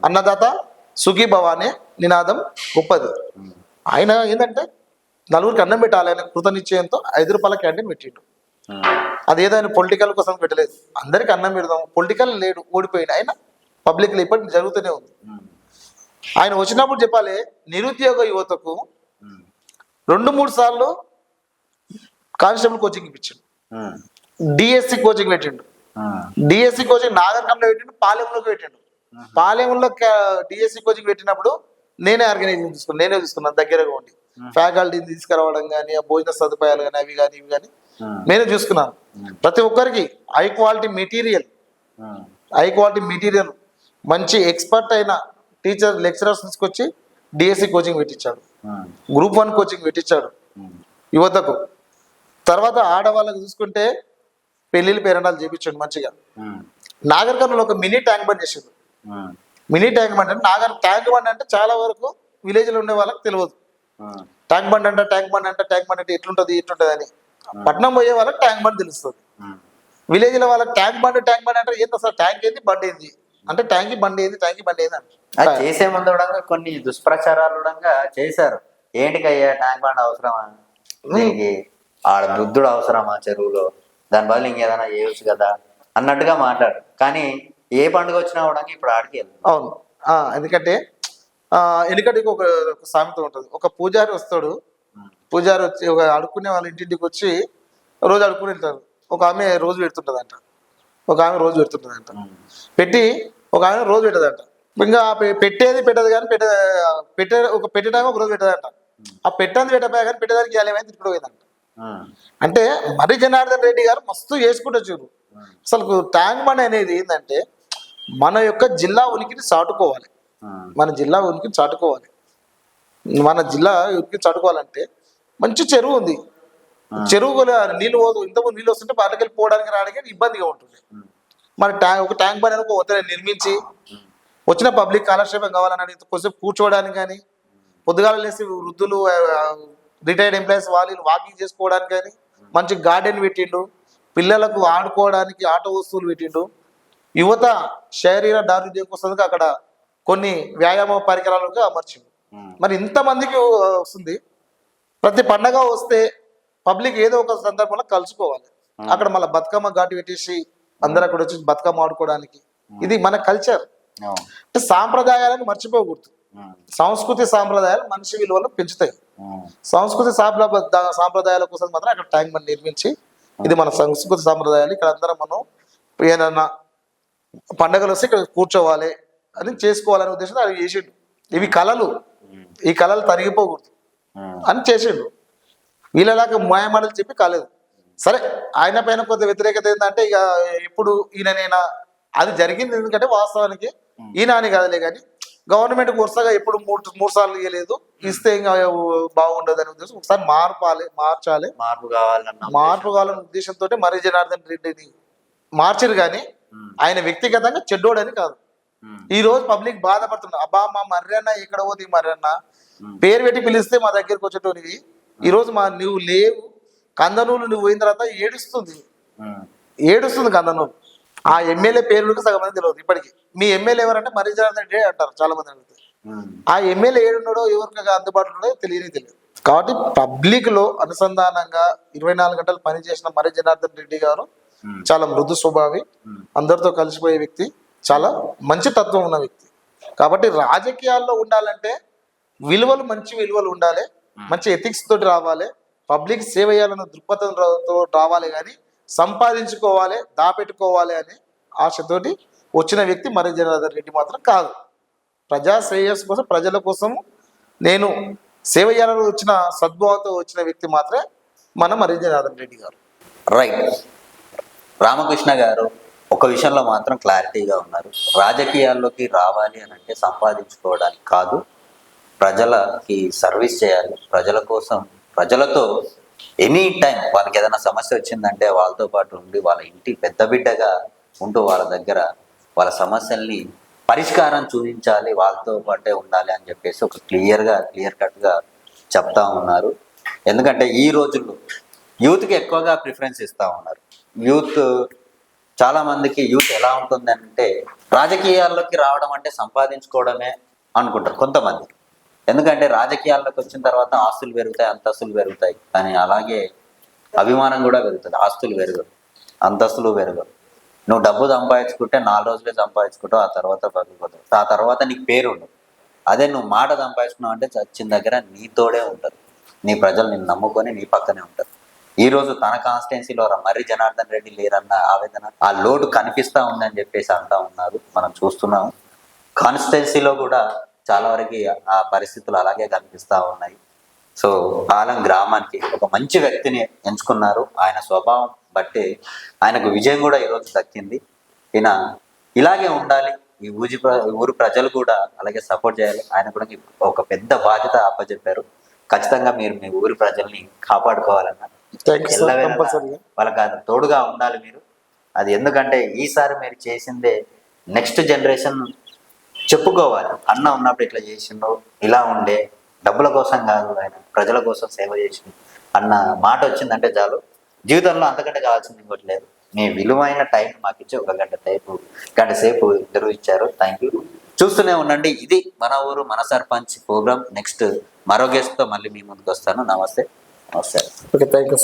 అన్నదాత సుఖీ భవానే నినాదం గొప్పది. ఆయన ఏంటంటే నలుగురికి అన్నం పెట్టాలి ఆయన కృతనిశ్చయంతో ₹5 క్యాంటీన్ పెట్టిండు. అదేదో ఆయన పొలిటికల్ కోసం పెట్టలేదు, అందరికి అన్నం పెడదాం. పొలిటికల్ లేడు, ఓడిపోయాడు. ఆయన పబ్లిక్లో ఇప్పటికి జరుగుతూనే ఉంది. ఆయన వచ్చినప్పుడు చెప్పాలి, నిరుద్యోగ యువతకు 2-3 సార్లు కానిస్టేబుల్ కోచింగ్ ఇప్పించాడు, డిఎస్సి కోచింగ్ పెట్టిండు. డిఎస్సి కోచింగ్ నాగర్ కర్నూలులో పెట్టిండు, పాలెంలోకి పెట్టిండు. పాలెంలో డిఎస్సి కోచింగ్ పెట్టినప్పుడు నేనే తీసుకున్నాను దగ్గరగా ఉండి. ఫ్యాకల్టీని తీసుకురావడం కానీ, ఆ భోజన సదుపాయాలు కానీ, అవి కానీ ఇవి కానీ నేనే చూసుకున్నాను. ప్రతి ఒక్కరికి హై క్వాలిటీ మెటీరియల్ మంచి ఎక్స్పర్ట్ అయిన లెక్చరర్స్ తీసుకొచ్చి డిఎస్సి కోచింగ్ పెట్టించాడు, గ్రూప్ 1 కోచింగ్ పెట్టించాడు యువతకు. తర్వాత ఆడవాళ్ళకు చూసుకుంటే పెళ్లిళ్ళు పేరెంటాలు చేయించాడు మంచిగా. నాగర్ కర్నూలు ఒక మినీ ట్యాంక్ బండ్ చేసాడు. మినీ ట్యాంక్ బండ్ అంటే ట్యాంక్ బండ్ అంటే చాలా వరకు విలేజ్లో ఉండే వాళ్ళకి తెలియదు. ట్యాంక్ బండ్ అంటే ఎట్లుంటది అని. పట్నం పోయే వాళ్ళకి ట్యాంక్ బండ్ తెలుస్తుంది. విలేజ్లో వాళ్ళకి ట్యాంక్ బండ్ అంటే ఏంటి అసలు, ట్యాంక్ ఏంది బండి ఏంది అంటే ట్యాంక్ బండి ఏంది అంటే చేసే ముందు కూడా కొన్ని దుష్ప్రచారాలు కూడా చేశారు. ఏంటికయ్యా ట్యాంక్ బండ్ అవసరమా, దీనికి ఆడ బుద్ధుడు అవసరమా చెరువులో, దాని బదులు ఇంకేదైనా చేయవచ్చు కదా అన్నట్టుగా మాట్లాడు. కానీ ఏ పండుగ వచ్చినా కూడా ఇప్పుడు ఆడికి వెళ్తాం. అవును, ఎందుకంటే ఒక సామెత ఉంటుంది. ఒక పూజారి వస్తాడు, పూజారి వచ్చి ఒక అడుక్కునే వాళ్ళ ఇంటింటికి వచ్చి రోజు అడుక్కుని వెళ్తారు. ఒక ఆమె రోజు పెడుతుంటదంట, పెట్టి ఒక ఆమె రోజు పెట్టదంట. ఇంకా పెట్టదు కానీ పెట్టడానికి ఒక రోజు పెట్టదంట. ఆ పెట్టకపోయా కానీ పెట్టడానికి ఏమైంది ఇప్పుడు పోయిందంట. అంటే మర్రి జనార్దన్ రెడ్డి గారు మస్తు చేసుకుంటూ చూడు. అసలు ట్యాంక్ బండ్ అనేది ఏంటంటే మన యొక్క జిల్లా ఉనికిని చాటుకోవాలి. మన జిల్లా ఉనికిని చాటుకోవాలంటే మంచి చెరువు ఉంది, చెరువు నీళ్ళు పోదు. ఇంతకుముందు నీళ్ళు వస్తుంటే పక్కకెళ్ళి పోవడానికి రావడానికి ఇబ్బందిగా ఉంటుంది. మన ఒక ట్యాంక్ బండ్ అని ఒక నిర్మించి వచ్చిన పబ్లిక్ కాలక్షేపం కావాలని కొంచెం కూర్చోవడానికి కానీ, పొద్దుగాల లేసి వృద్ధులు రిటైర్డ్ ఎంప్లాయీస్ వాళ్ళు వాకింగ్ చేసుకోవడానికి కానీ మంచి గార్డెన్ పెట్టిండు, పిల్లలకు ఆడుకోవడానికి ఆట వస్తువులు పెట్టిండు, యువత శరీర దారుణ్యం కోసం అక్కడ కొన్ని వ్యాయామ పరికరాలకు అమర్చిండు. మరి ఇంతమందికి వస్తుంది. ప్రతి పండగ వస్తే పబ్లిక్ ఏదో ఒక సందర్భంలో కలుసుకోవాలి. అక్కడ మళ్ళీ బతుకమ్మ ఘాటు పెట్టేసి అందరూ అక్కడ వచ్చి బతుకమ్మ ఆడుకోవడానికి. ఇది మన కల్చర్. అంటే సాంప్రదాయాలను మర్చిపోకూడదు. సంస్కృతి సాంప్రదాయాలు మనిషి విలువలు పెంచుతాయి. సంస్కృతి సాంప్రదాయాల కోసం మాత్రం అక్కడ ట్యాంక్ బండ్ నిర్మించి ఇది మన సంస్కృతి సాంప్రదాయాలు. ఇక్కడ అందరం మనం ఏదన్నా పండగలు వస్తే ఇక్కడ కూర్చోవాలి అని చేసుకోవాలనే ఉద్దేశంతో అది చేసిండు. ఇవి కళలు, ఈ కళలు తరిగిపోకూడదు అని చేసిండు. వీళ్ళలాగా మాయమాటలు చెప్పి కాలేదు. సరే, ఆయన పైన కొంత వ్యతిరేకత ఏంటంటే ఇక ఇప్పుడు ఈయననేనా, అది జరిగింది ఎందుకంటే వాస్తవానికి ఈయన అని కాదులే, కానీ గవర్నమెంట్ వరుసగా ఎప్పుడు మూడు సార్లు ఇవ్వలేదు, ఇస్తే ఇంకా బాగుండదు అనే ఉద్దేశం. ఒకసారి మార్చాలి, మార్పు కావాలనే ఉద్దేశంతో మర్రి జనార్దన్ రెడ్డిని మార్చారు. కానీ ఆయన వ్యక్తిగతంగా చెడ్డోడని కాదు. ఈ రోజు పబ్లిక్ బాధపడుతున్నారు, అబ్బా మా మర్రన్న ఎక్కడ పోతే మర్రన్న పేరు పెట్టి పిలిస్తే మా దగ్గరికి వచ్చేటోనివి, ఈ రోజు నువ్వు లేవు, కందనూలు నువ్వు పోయిన తర్వాత ఏడుస్తుంది కందనూలు. ఆ ఎమ్మెల్యే పేరులకు సగం మంది తెలియదు ఇప్పటికి. మీ ఎమ్మెల్యే ఎవరంటే మర్రి జనార్దన్ రెడ్డి అంటారు చాలా మంది అడిగితే. ఆ ఎమ్మెల్యే ఏడున్నాడో ఎవరికి అందుబాటులో ఉన్నాడో తెలియదు. కాబట్టి పబ్లిక్ లో అనుసంధానంగా 24 గంటలు పనిచేసిన మర్రి జనార్దన్ రెడ్డి గారు చాలా మృదు స్వభావి, అందరితో కలిసిపోయే వ్యక్తి, చాలా మంచి తత్వం ఉన్న వ్యక్తి. కాబట్టి రాజకీయాల్లో ఉండాలంటే మంచి విలువలు ఉండాలి, మంచి ఎథిక్స్ తోటి రావాలి, పబ్లిక్ సేవ చేయాలన్న దృక్పథంతో రావాలి. కానీ సంపాదించుకోవాలి, దాపెట్టుకోవాలి అనే ఆశతోటి వచ్చిన వ్యక్తి మర్రి జనార్దన్ రెడ్డి మాత్రం కాదు. ప్రజా శ్రేయస్సు కోసం, ప్రజల కోసం నేను సేవ చేయాలని వచ్చిన సద్భావంతో వచ్చిన వ్యక్తి మాత్రమే మన మర్రి జనార్దన్ రెడ్డి గారు. రైట్. రామకృష్ణ గారు ఒక విషయంలో మాత్రం క్లారిటీగా ఉన్నారు. రాజకీయాల్లోకి రావాలి అని అంటే సంపాదించుకోవడానికి కాదు, ప్రజలకి సర్వీస్ చేయాలి, ప్రజల కోసం, ప్రజలతో ఎనీ టైం వాళ్ళకి ఏదైనా సమస్య వచ్చిందంటే వాళ్ళతో పాటు ఉండి వాళ్ళ ఇంటి పెద్ద బిడ్డగా ఉంటూ వాళ్ళ దగ్గర వాళ్ళ సమస్యల్ని పరిష్కారం చూపించాలి, వాళ్ళతో పాటే ఉండాలి అని చెప్పేసి ఒక క్లియర్ కట్గా చెప్తా ఉన్నారు. ఎందుకంటే ఈ రోజుల్లో యూత్కి ఎక్కువగా ప్రిఫరెన్స్ ఇస్తూ ఉన్నారు. చాలా మందికి యూత్ ఎలా ఉంటుంది అంటే రాజకీయాల్లోకి రావడం అంటే సంపాదించుకోవడమే అనుకుంటారు కొంతమంది. ఎందుకంటే రాజకీయాల్లోకి వచ్చిన తర్వాత ఆస్తులు పెరుగుతాయి, అంతస్తులు పెరుగుతాయి, కానీ అలాగే అభిమానం కూడా పెరుగుతుంది. ఆస్తులు పెరగవు, అంతస్తులు పెరగవు. నువ్వు డబ్బు సంపాదించుకుంటే 4 రోజులే సంపాదించుకుంటావు, ఆ తర్వాత పగిలిపోతావు, ఆ తర్వాత నీకు పేరు ఉండదు. అదే నువ్వు మాట సంపాదించుకున్నావు అంటే చచ్చిన దగ్గర నీతోడే ఉంటుంది, నీ ప్రజలు నిన్ను నమ్ముకొని నీ పక్కనే ఉంటారు. ఈ రోజు తన కాన్స్టిట్యున్సీలో మర్రి జనార్దన్ రెడ్డి లేరన్న ఆవేదన, ఆ లోటు కనిపిస్తూ ఉందని చెప్పేసి అంటా ఉన్నారు. మనం చూస్తున్నాం కాన్స్టిట్యున్సీలో కూడా చాలా వరకు ఆ పరిస్థితులు అలాగే కనిపిస్తూ ఉన్నాయి. సో పాలెం గ్రామానికి ఒక మంచి వ్యక్తిని ఎంచుకున్నారు. ఆయన స్వభావం బట్టి ఆయనకు విజయం కూడా ఈరోజు దక్కింది. ఈయన ఇలాగే ఉండాలి, ఈ ఊరు ప్రజలు కూడా అలాగే సపోర్ట్ చేయాలి. ఆయన కూడా ఒక పెద్ద బాధ్యత అప్పచెప్పారు. ఖచ్చితంగా మీరు మీ ఊరి ప్రజల్ని కాపాడుకోవాలన్న వాళ్ళకి అది తోడుగా ఉండాలి మీరు. అది ఎందుకంటే ఈసారి మీరు చేసిందే నెక్స్ట్ జనరేషన్ చెప్పుకోవాలి. అన్న ఉన్నప్పుడు ఇట్లా చేసిండు, ఇలా ఉండే, డబ్బుల కోసం కాదు, ఆయన ప్రజల కోసం సేవ చేసిండు అన్న మాట వచ్చిందంటే చాలు. జీవితంలో అంతకంటే కావాల్సింది ఇంకోటి లేదు. మీ విలువైన టైం మాకు ఇచ్చి 1 గంట సేపు ఇంటర్వ్యూ ఇచ్చారు. Thank you. చూస్తూనే ఉండండి. ఇది మన ఊరు మన సర్పంచ్ ప్రోగ్రామ్. నెక్స్ట్ మరో గెస్ట్తో మళ్ళీ మీ ముందుకు వస్తాను. నమస్తే. Okay, thank you.